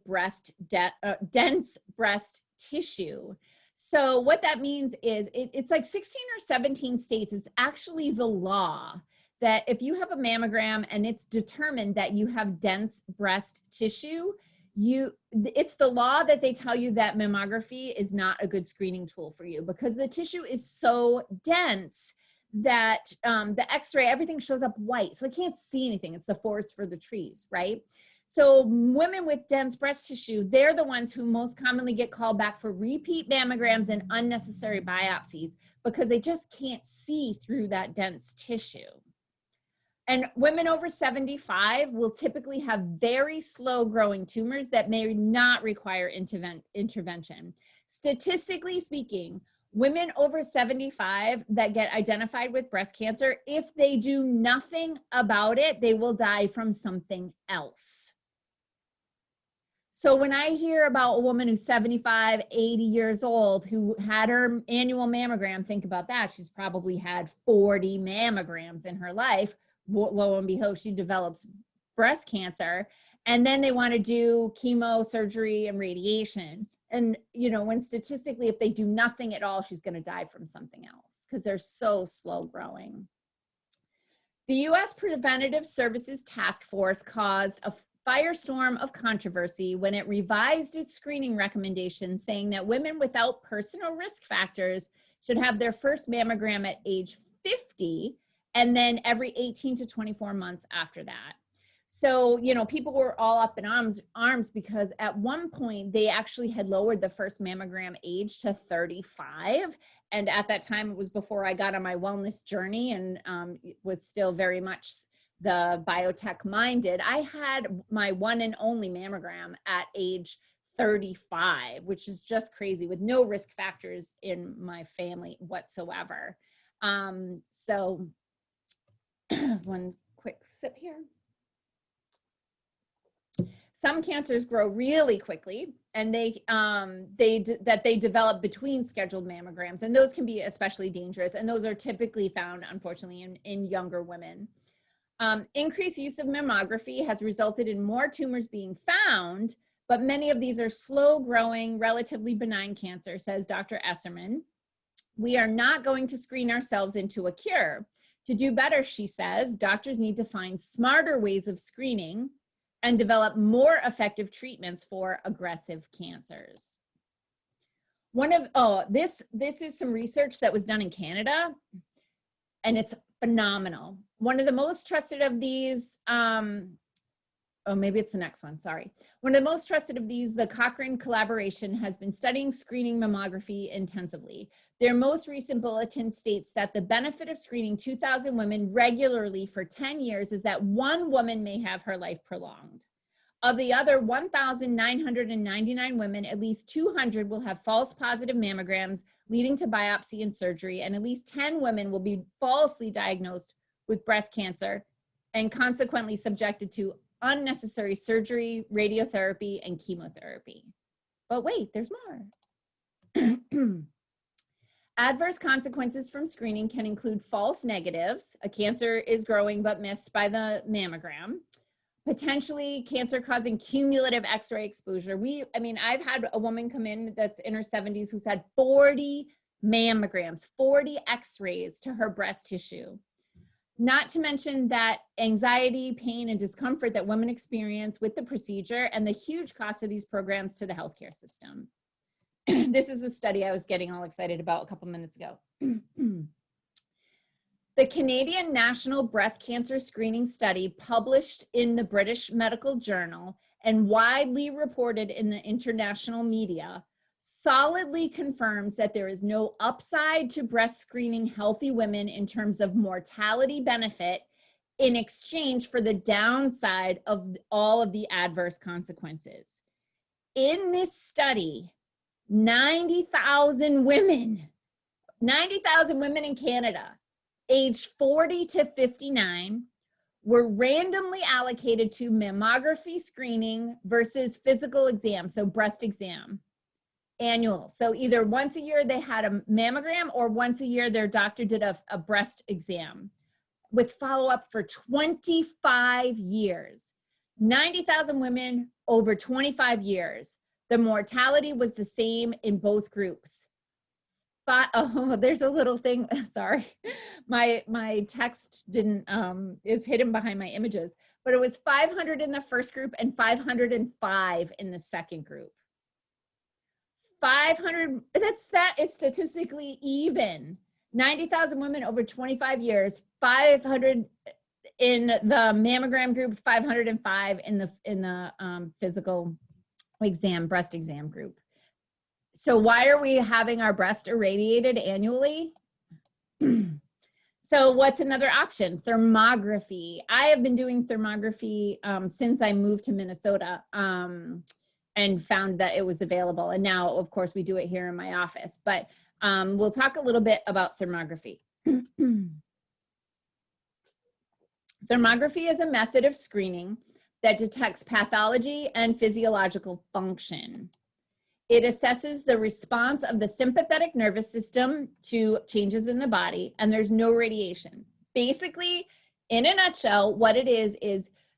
dense breast tissue. So what that means is it's like 16 or 17 states. It's actually the law that if you have a mammogram and it's determined that you have dense breast tissue, it's the law that they tell you that mammography is not a good screening tool for you because the tissue is so dense that the x-ray, everything shows up white. So I can't see anything. It's the forest for the trees, right? So women with dense breast tissue, they're the ones who most commonly get called back for repeat mammograms and unnecessary biopsies because they just can't see through that dense tissue. And women over 75 will typically have very slow growing tumors that may not require intervention. Statistically speaking, women over 75 that get identified with breast cancer, if they do nothing about it, they will die from something else. So when I hear about a woman who's 75, 80 years old who had her annual mammogram, think about that. She's probably had 40 mammograms in her life. Lo and behold, she develops breast cancer. And then they want to do chemo, surgery, and radiation. And, when statistically, if they do nothing at all, she's going to die from something else because they're so slow growing. The U.S. Preventative Services Task Force caused a firestorm of controversy when it revised its screening recommendations, saying that women without personal risk factors should have their first mammogram at age 50 and then every 18 to 24 months after that. So, people were all up in arms because at one point they actually had lowered the first mammogram age to 35. And at that time, it was before I got on my wellness journey and was still very much the biotech minded. I had my one and only mammogram at age 35, which is just crazy with no risk factors in my family whatsoever. So one quick sip here. Some cancers grow really quickly, and that they develop between scheduled mammograms, and those can be especially dangerous, and those are typically found, unfortunately, in younger women. Increased use of mammography has resulted in more tumors being found, but many of these are slow-growing, relatively benign cancer, says Dr. Esserman. We are not going to screen ourselves into a cure. To do better, she says, doctors need to find smarter ways of screening and develop more effective treatments for aggressive cancers. This is some research that was done in Canada, and it's phenomenal. One of the most trusted of these, maybe it's the next one, sorry. One of the most trusted of these, the Cochrane collaboration, has been studying screening mammography intensively. Their most recent bulletin states that the benefit of screening 2,000 women regularly for 10 years is that one woman may have her life prolonged. Of the other 1,999 women, at least 200 will have false positive mammograms leading to biopsy and surgery, and at least 10 women will be falsely diagnosed with breast cancer and consequently subjected to unnecessary surgery, radiotherapy, and chemotherapy. But wait, there's more. Adverse consequences from screening can include false negatives. A cancer is growing but missed by the mammogram. Potentially cancer-causing cumulative X-ray exposure. I've had a woman come in that's in her 70s who's had 40 mammograms, 40 X-rays to her breast tissue. Not to mention that anxiety, pain, and discomfort that women experience with the procedure and the huge cost of these programs to the healthcare system. This is the study I was getting all excited about a couple minutes ago. The Canadian National Breast Cancer Screening Study, published in the British Medical Journal and widely reported in the international media, solidly confirms that there is no upside to breast screening healthy women in terms of mortality benefit in exchange for the downside of all of the adverse consequences. In this study, 90,000 women in Canada, aged 40 to 59, were randomly allocated to mammography screening versus physical exam, so breast exam, annual. So either once a year they had a mammogram, or once a year their doctor did a breast exam with follow-up for 25 years. 90,000 women over 25 years. The mortality was the same in both groups. But, there's a little thing, sorry. My text is hidden behind my images, but it was 500 in the first group and 505 in the second group. 500, that is statistically even. 90,000 women over 25 years, 500 in the mammogram group, 505 in the physical exam, breast exam group. So why are we having our breast irradiated annually? So what's another option? Thermography. I have been doing thermography since I moved to Minnesota and found that it was available. And now, of course, we do it here in my office. But we'll talk a little bit about thermography. Thermography is a method of screening that detects pathology and physiological function. It assesses the response of the sympathetic nervous system to changes in the body, and there's no radiation. Basically, in a nutshell, what it is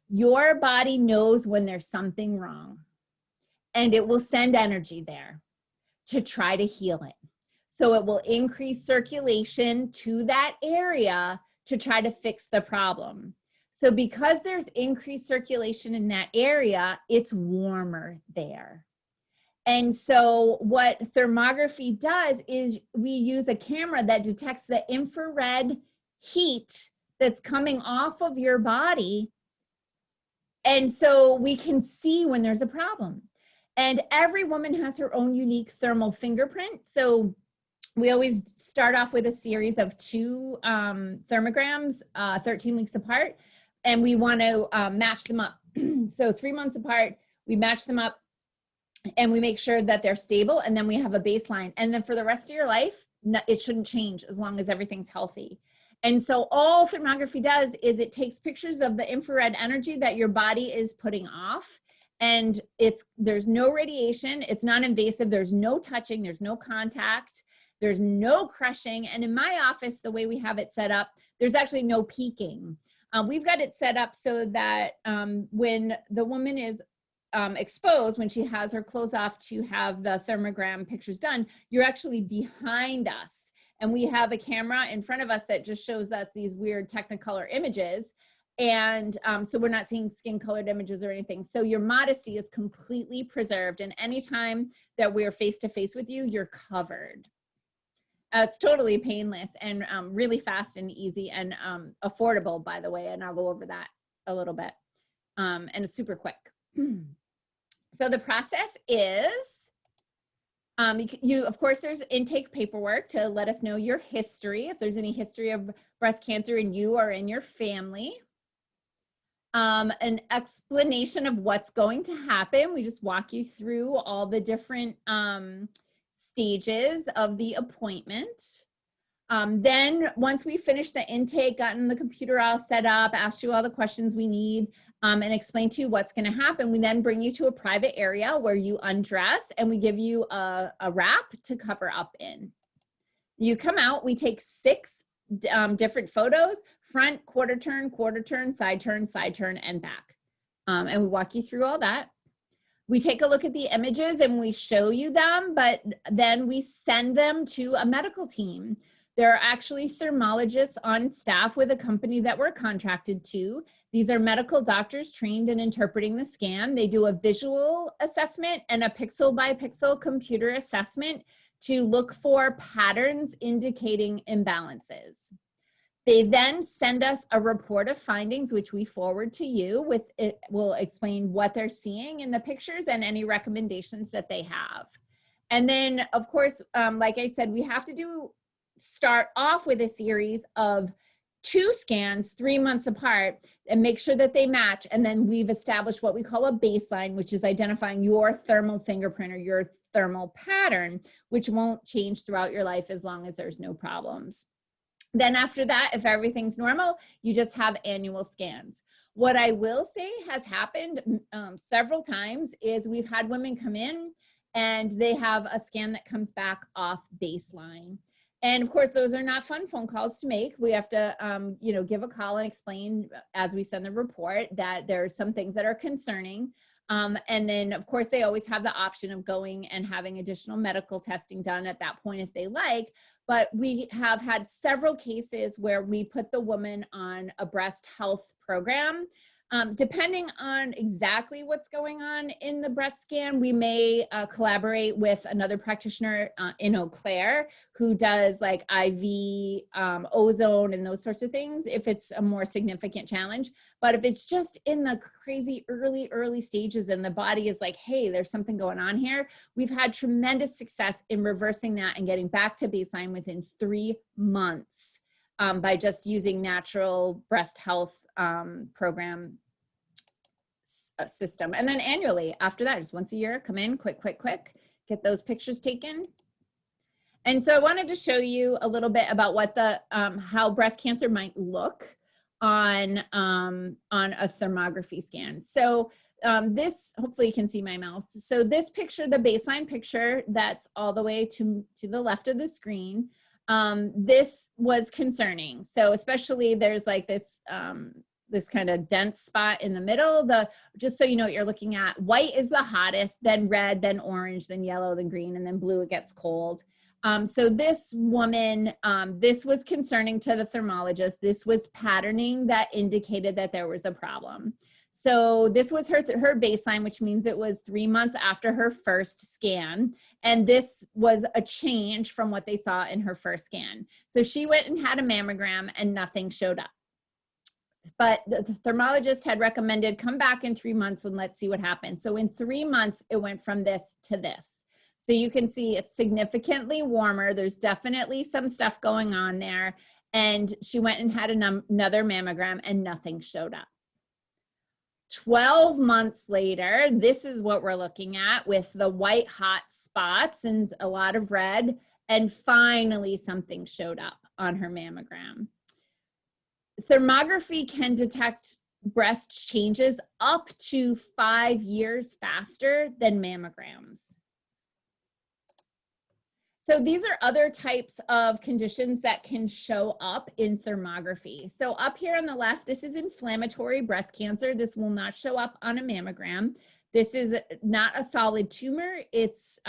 your body knows when there's something wrong, and it will send energy there to try to heal it. So it will increase circulation to that area to try to fix the problem. So because there's increased circulation in that area, it's warmer there. And so what thermography does is we use a camera that detects the infrared heat that's coming off of your body. And so we can see when there's a problem. And every woman has her own unique thermal fingerprint. So we always start off with a series of 2 thermograms, 13 weeks apart, and we want to match them up. So 3 months apart, we match them up, and we make sure that they're stable, and then we have a baseline. And then for the rest of your life, it shouldn't change as long as everything's healthy. And so all thermography does is it takes pictures of the infrared energy that your body is putting off, And there's no radiation, it's non-invasive, there's no touching, there's no contact, there's no crushing. And in my office, the way we have it set up, there's actually no peeking. We've got it set up so that when the woman is exposed, when she has her clothes off to have the thermogram pictures done, you're actually behind us. And we have a camera in front of us that just shows us these weird Technicolor images. And so we're not seeing skin colored images or anything. So your modesty is completely preserved. And anytime that we're face to face with you, you're covered. It's totally painless and really fast and easy and affordable, by the way. And I'll go over that a little bit. And it's super quick. So the process is, of course, there's intake paperwork to let us know your history, if there's any history of breast cancer in you or in your family. An explanation of what's going to happen. We just walk you through all the different stages of the appointment. Then once we finish the intake, gotten the computer all set up, asked you all the questions we need, and explain to you what's going to happen, we then bring you to a private area where you undress and we give you a wrap to cover up in. You come out, we take 6 different photos: front, quarter turn, side turn, and back. And we walk you through all that. We take a look at the images and we show you them, but then we send them to a medical team. There are actually thermologists on staff with a company that we're contracted to. These are medical doctors trained in interpreting the scan. They do a visual assessment and a pixel by pixel computer assessment to look for patterns indicating imbalances. They then send us a report of findings, which we forward to you. With it will explain what they're seeing in the pictures and any recommendations that they have. And then, of course, like I said, we have to start off with a series of 2 scans 3 months apart and make sure that they match. And then we've established what we call a baseline, which is identifying your thermal fingerprint or your thermal pattern, which won't change throughout your life as long as there's no problems. Then after that, if everything's normal, you just have annual scans. What I will say has happened several times is we've had women come in and they have a scan that comes back off baseline. And of course, those are not fun phone calls to make. We have to, give a call and explain as we send the report that there are some things that are concerning. And then, of course, they always have the option of going and having additional medical testing done at that point if they like. But we have had several cases where we put the woman on a breast health program. Depending on exactly what's going on in the breast scan, we may collaborate with another practitioner in Eau Claire who does like IV ozone and those sorts of things if it's a more significant challenge. But if it's just in the crazy early stages and the body is like, hey, there's something going on here, we've had tremendous success in reversing that and getting back to baseline within 3 months by just using natural breast health program system. And then annually after that, just once a year, come in quick, get those pictures taken. And so I wanted to show you a little bit about what the how breast cancer might look on a thermography scan. So this, hopefully you can see my mouse. So this picture, the baseline picture that's all the way to the left of the screen, this was concerning. So especially there's like this this kind of dense spot in the middle. Just so you know what you're looking at, white is the hottest, then red, then orange, then yellow, then green, and then blue, it gets cold. So this woman, this was concerning to the thermologist. This was patterning that indicated that there was a problem. So this was her baseline, which means it was 3 months after her first scan. And this was a change from what they saw in her first scan. So she went and had a mammogram and nothing showed up. But the thermologist had recommended come back in 3 months and let's see what happens. So in 3 months, it went from this to this. So you can see it's significantly warmer. There's definitely some stuff going on there. And she went and had another mammogram and nothing showed up. 12 months later, this is what we're looking at with the white hot spots and a lot of red. And finally, something showed up on her mammogram. Thermography can detect breast changes up to 5 years faster than mammograms. So these are other types of conditions that can show up in thermography. So up here on the left, this is inflammatory breast cancer. This will not show up on a mammogram. This is not a solid tumor. It's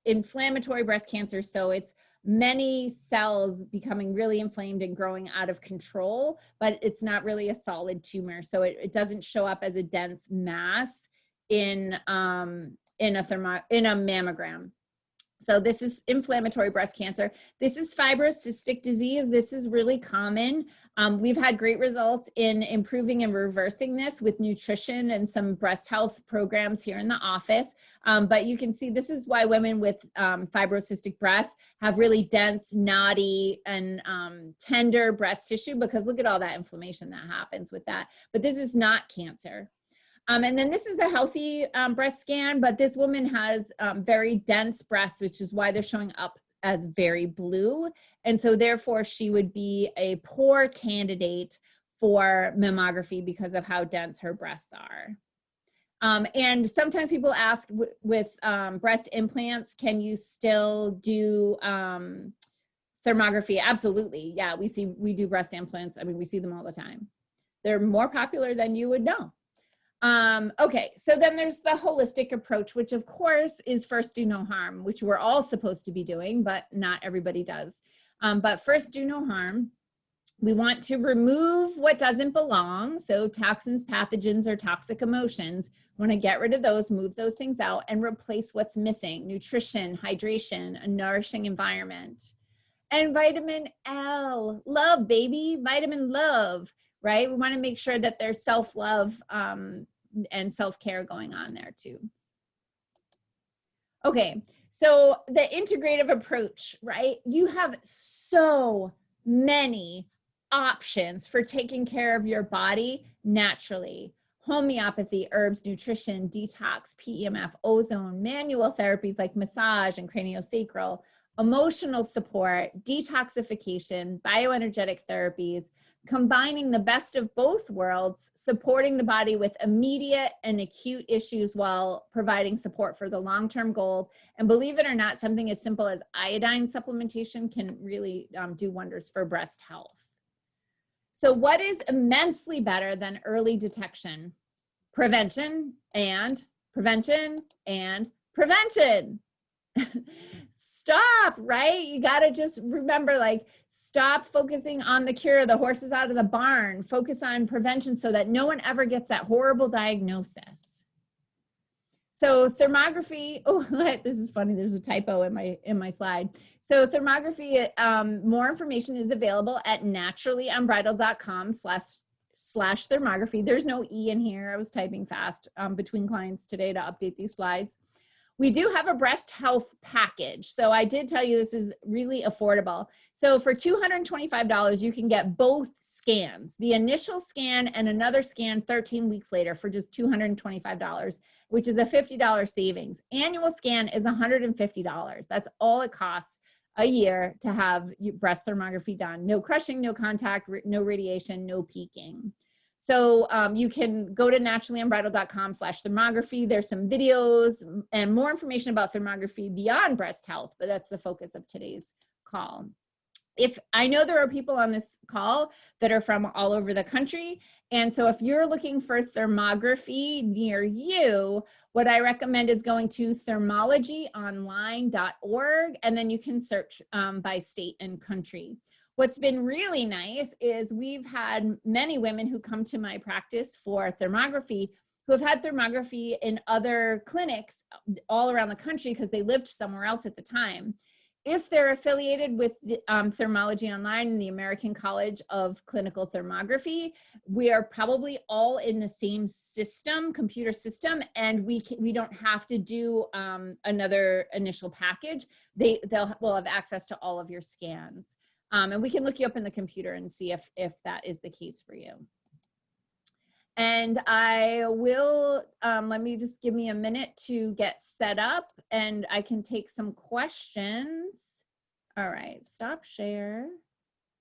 inflammatory breast cancer. So it's many cells becoming really inflamed and growing out of control, but it's not really a solid tumor. So it doesn't show up as a dense mass in a mammogram. So this is inflammatory breast cancer. This is fibrocystic disease. This is really common. We've had great results in improving and reversing this with nutrition and some breast health programs here in the office. But you can see this is why women with fibrocystic breasts have really dense, knotty, and tender breast tissue, because look at all that inflammation that happens with that. But this is not cancer. And then this is a healthy breast scan, but this woman has very dense breasts, which is why they're showing up as very blue. And so therefore she would be a poor candidate for mammography because of how dense her breasts are. And sometimes people ask with breast implants, can you still do thermography? Absolutely. Yeah, we do breast implants. I mean, we see them all the time. They're more popular than you would know. Okay, so then there's the holistic approach, which of course is first do no harm, which we're all supposed to be doing, but not everybody does. But first do no harm. We want to remove what doesn't belong. So toxins, pathogens, or toxic emotions. We want to get rid of those, move those things out, and replace what's missing: nutrition, hydration, a nourishing environment. And vitamin L, love, baby, vitamin love, right? We want to make sure that there's self-love and self-care going on there too. Okay, so the integrative approach, right? You have so many options for taking care of your body naturally. Homeopathy, herbs, nutrition, detox, PEMF, ozone, manual therapies like massage and craniosacral, emotional support, detoxification, bioenergetic therapies, combining the best of both worlds, supporting the body with immediate and acute issues while providing support for the long-term goal. And believe it or not, something as simple as iodine supplementation can really do wonders for breast health. So what is immensely better than early detection? Prevention and prevention and prevention. Stop, right? You got to just remember, like, stop focusing on the cure, the horse is out of the barn. Focus on prevention so that no one ever gets that horrible diagnosis. So thermography, oh, this is funny. There's a typo in my slide. So thermography, more information is available at naturallyunbridled.com/thermography. There's no E in here. I was typing fast between clients today to update these slides. We do have a breast health package. So I did tell you this is really affordable. So for $225, you can get both scans, the initial scan and another scan 13 weeks later for just $225, which is a $50 savings. Annual scan is $150. That's all it costs a year to have breast thermography done. No crushing, no contact, no radiation, no peaking. So you can go to naturallyunbridled.com/thermography. There's some videos and more information about thermography beyond breast health, but that's the focus of today's call. If I know there are people on this call that are from all over the country, and so if you're looking for thermography near you, what I recommend is going to thermologyonline.org, and then you can search by state and country. What's been really nice is we've had many women who come to my practice for thermography who have had thermography in other clinics all around the country because they lived somewhere else at the time. If they're affiliated with the, Thermology Online and the American College of Clinical Thermography, we are probably all in the same system, computer system, and we don't have to do another initial package. We'll have access to all of your scans. And we can look you up in the computer and see if that is the case for you. And I will, let me just give me a minute to get set up and I can take some questions. All right, stop share.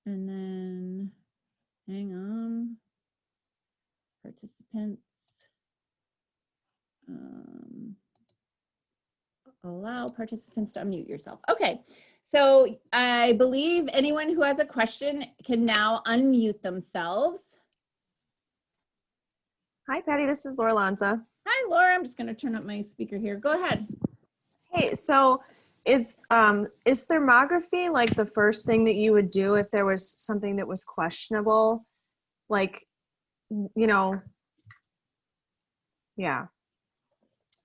And then, hang on. participants. Allow participants to unmute yourself. Okay, so I believe anyone who has a question can now unmute themselves. Hi, Patty. This is Laura Lanza. Hi, Laura. I'm just going to turn up my speaker here. Go ahead. Hey, so is thermography like the first thing that you would do if there was something that was questionable? Like, you know, yeah.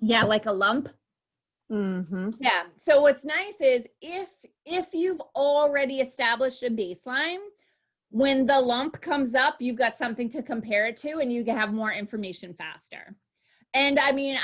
Yeah, like a lump. Mm-hmm. Yeah. So what's nice is if you've already established a baseline, when the lump comes up, you've got something to compare it to and you can have more information faster. And I mean,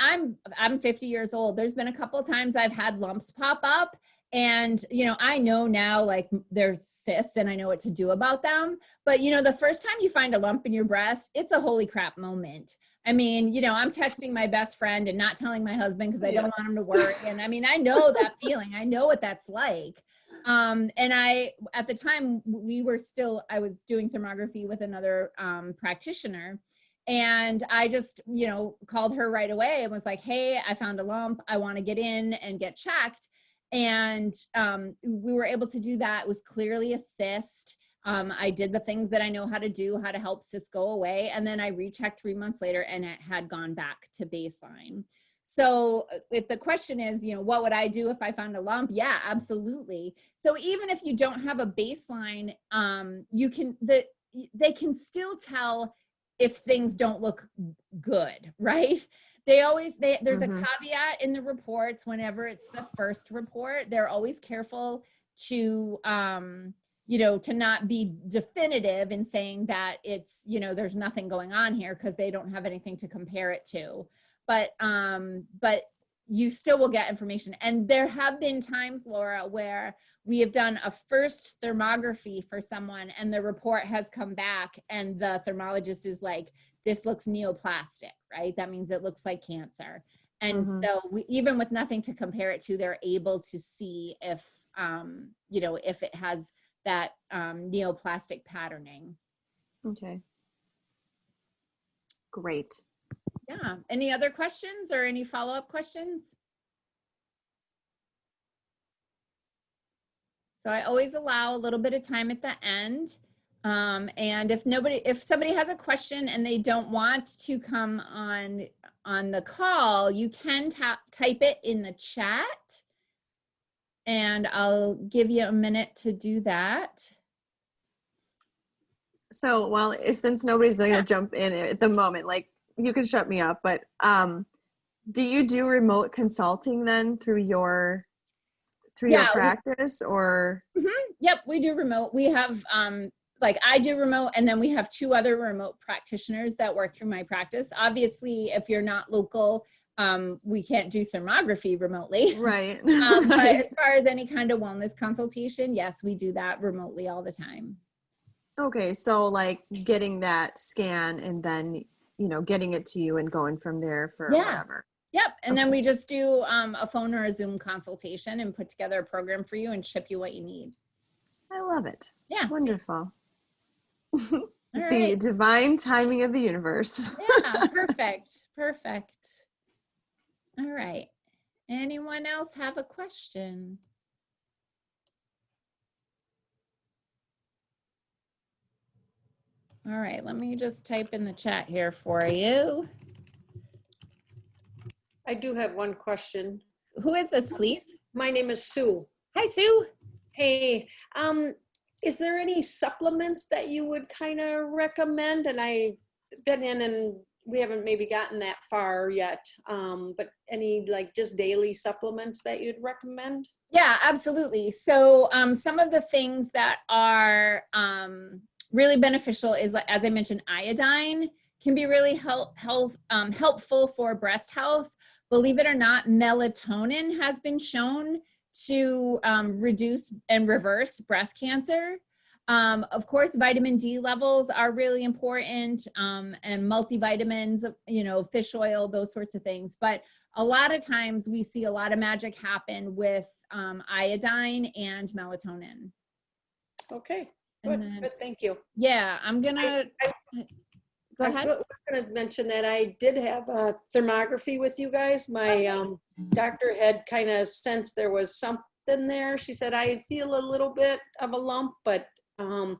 I'm 50 years old. There's been a couple of times I've had lumps pop up and, you know, I know now like there's cysts and I know what to do about them. But, you know, the first time you find a lump in your breast, it's a holy crap moment. I mean, you know, I'm texting my best friend and not telling my husband because I don't want him to worry. And I mean, I know that feeling. I know what that's like. And at the time I was doing thermography with another practitioner. And I just, you know, called her right away and was like, hey, I found a lump. I want to get in and get checked. And we were able to do that. It was clearly a cyst. I did the things that I know how to do, how to help cysts go away. And then I rechecked 3 months later and it had gone back to baseline. So if the question is, you know, what would I do if I found a lump? Yeah, absolutely. So even if you don't have a baseline, they can still tell if things don't look good, right? There's a caveat in the reports whenever it's the first report. They're always careful to, you know, to not be definitive in saying that it's, you know, there's nothing going on here because they don't have anything to compare it to. But you still will get information. And there have been times, Laura, where we have done a first thermography for someone and the report has come back and the thermologist is like, this looks neoplastic, right? That means it looks like cancer. And so even with nothing to compare it to, they're able to see if, you know, if it has that neoplastic patterning. Okay. Great. Yeah. Any other questions or any follow-up questions? So I always allow a little bit of time at the end. And if somebody has a question and they don't want to come on the call, you can type it in the chat and I'll give you a minute to do that. So, well, since nobody's going to jump in at the moment, like you can shut me up, but do you do remote consulting then through your practice or? Yep, we do remote. We have like I do remote and then we have 2 other remote practitioners that work through my practice. Obviously, if you're not local, we can't do thermography remotely. Right. But as far as any kind of wellness consultation, yes, we do that remotely all the time. Okay, so like getting that scan and then, you know, getting it to you and going from there for whatever. Yep. And then we just do a phone or a Zoom consultation and put together a program for you and ship you what you need. I love it. Yeah. Wonderful. Right. The divine timing of the universe. Yeah, perfect. Perfect. All right. Anyone else have a question? All right, let me just type in the chat here for you. I do have one question. Who is this, please? My name is Sue. Hi, Sue. Hey, is there any supplements that you would kind of recommend? And I've been in and we haven't maybe gotten that far yet, but any like just daily supplements that you'd recommend? Yeah, absolutely. So some of the things that are really beneficial is, as I mentioned, iodine can be really helpful for breast health. Believe it or not, melatonin has been shown to reduce and reverse breast cancer. Of course, vitamin D levels are really important, and multivitamins, you know, fish oil, those sorts of things. But a lot of times we see a lot of magic happen with iodine and melatonin. Okay, good, good, thank you. Yeah, I'm gonna Go I ahead. was going to mention that I did have a thermography with you guys. My doctor had kind of sensed there was something there. She said, I feel a little bit of a lump, but I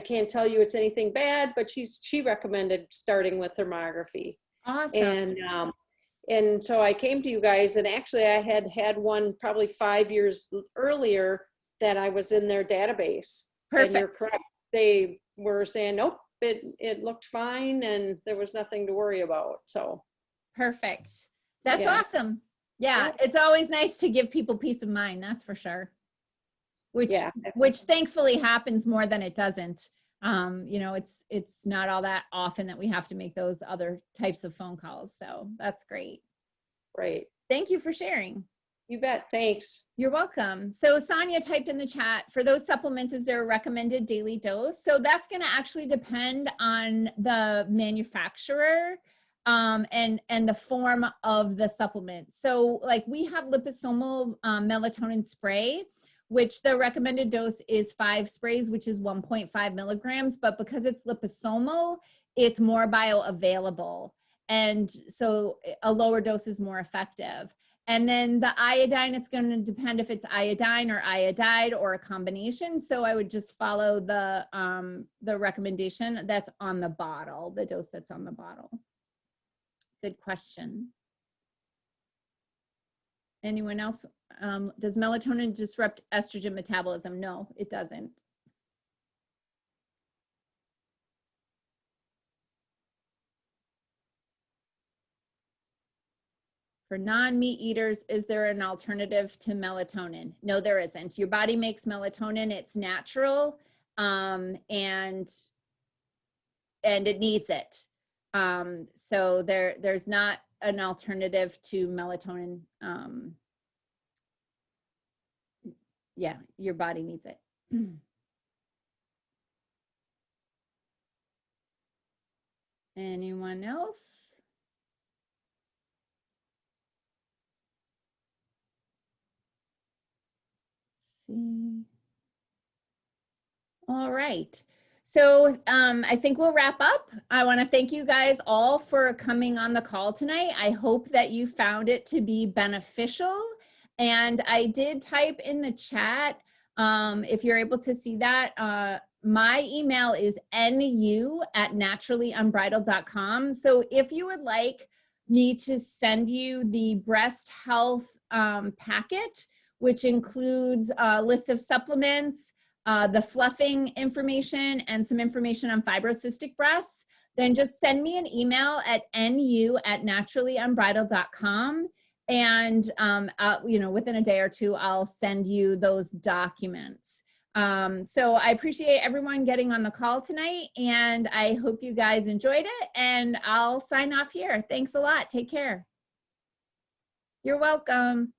can't tell you it's anything bad, but she recommended starting with thermography. Awesome. And so I came to you guys, and actually I had one probably 5 years earlier that I was in their database. Perfect. And you're correct. They were saying, nope, it looked fine and there was nothing to worry about. So perfect. That's yeah. awesome. Yeah, it's always nice to give people peace of mind, that's for sure. Which thankfully happens more than it doesn't. You know, it's not all that often that we have to make those other types of phone calls. So that's great. Right. Thank you for sharing. You bet. Thanks. You're welcome. So Sonia typed in the chat, for those supplements, is there a recommended daily dose? So that's going to actually depend on the manufacturer and the form of the supplement. So like we have liposomal melatonin spray, which the recommended dose is 5 sprays, which is 1.5 milligrams. But because it's liposomal, it's more bioavailable. And so a lower dose is more effective. And then the iodine, it's going to depend if it's iodine or iodide or a combination. So I would just follow the recommendation that's on the bottle, the dose that's on the bottle. Good question. Anyone else? Does melatonin disrupt estrogen metabolism? No, it doesn't. For non-meat eaters, is there an alternative to melatonin? No, there isn't. Your body makes melatonin, it's natural, and it needs it. So there's not an alternative to melatonin. Yeah, your body needs it. Anyone else? See. All right. So I think we'll wrap up. I want to thank you guys all for coming on the call tonight. I hope that you found it to be beneficial. And I did type in the chat, if you're able to see that, my email is nu@naturallyunbridled.com. So if you would like me to send you the breast health packet, which includes a list of supplements, the fluffing information, and some information on fibrocystic breasts, then just send me an email at nu@naturallyunbridled.com. And, you know, within a day or two, I'll send you those documents. So I appreciate everyone getting on the call tonight, and I hope you guys enjoyed it, and I'll sign off here. Thanks a lot. Take care. You're welcome.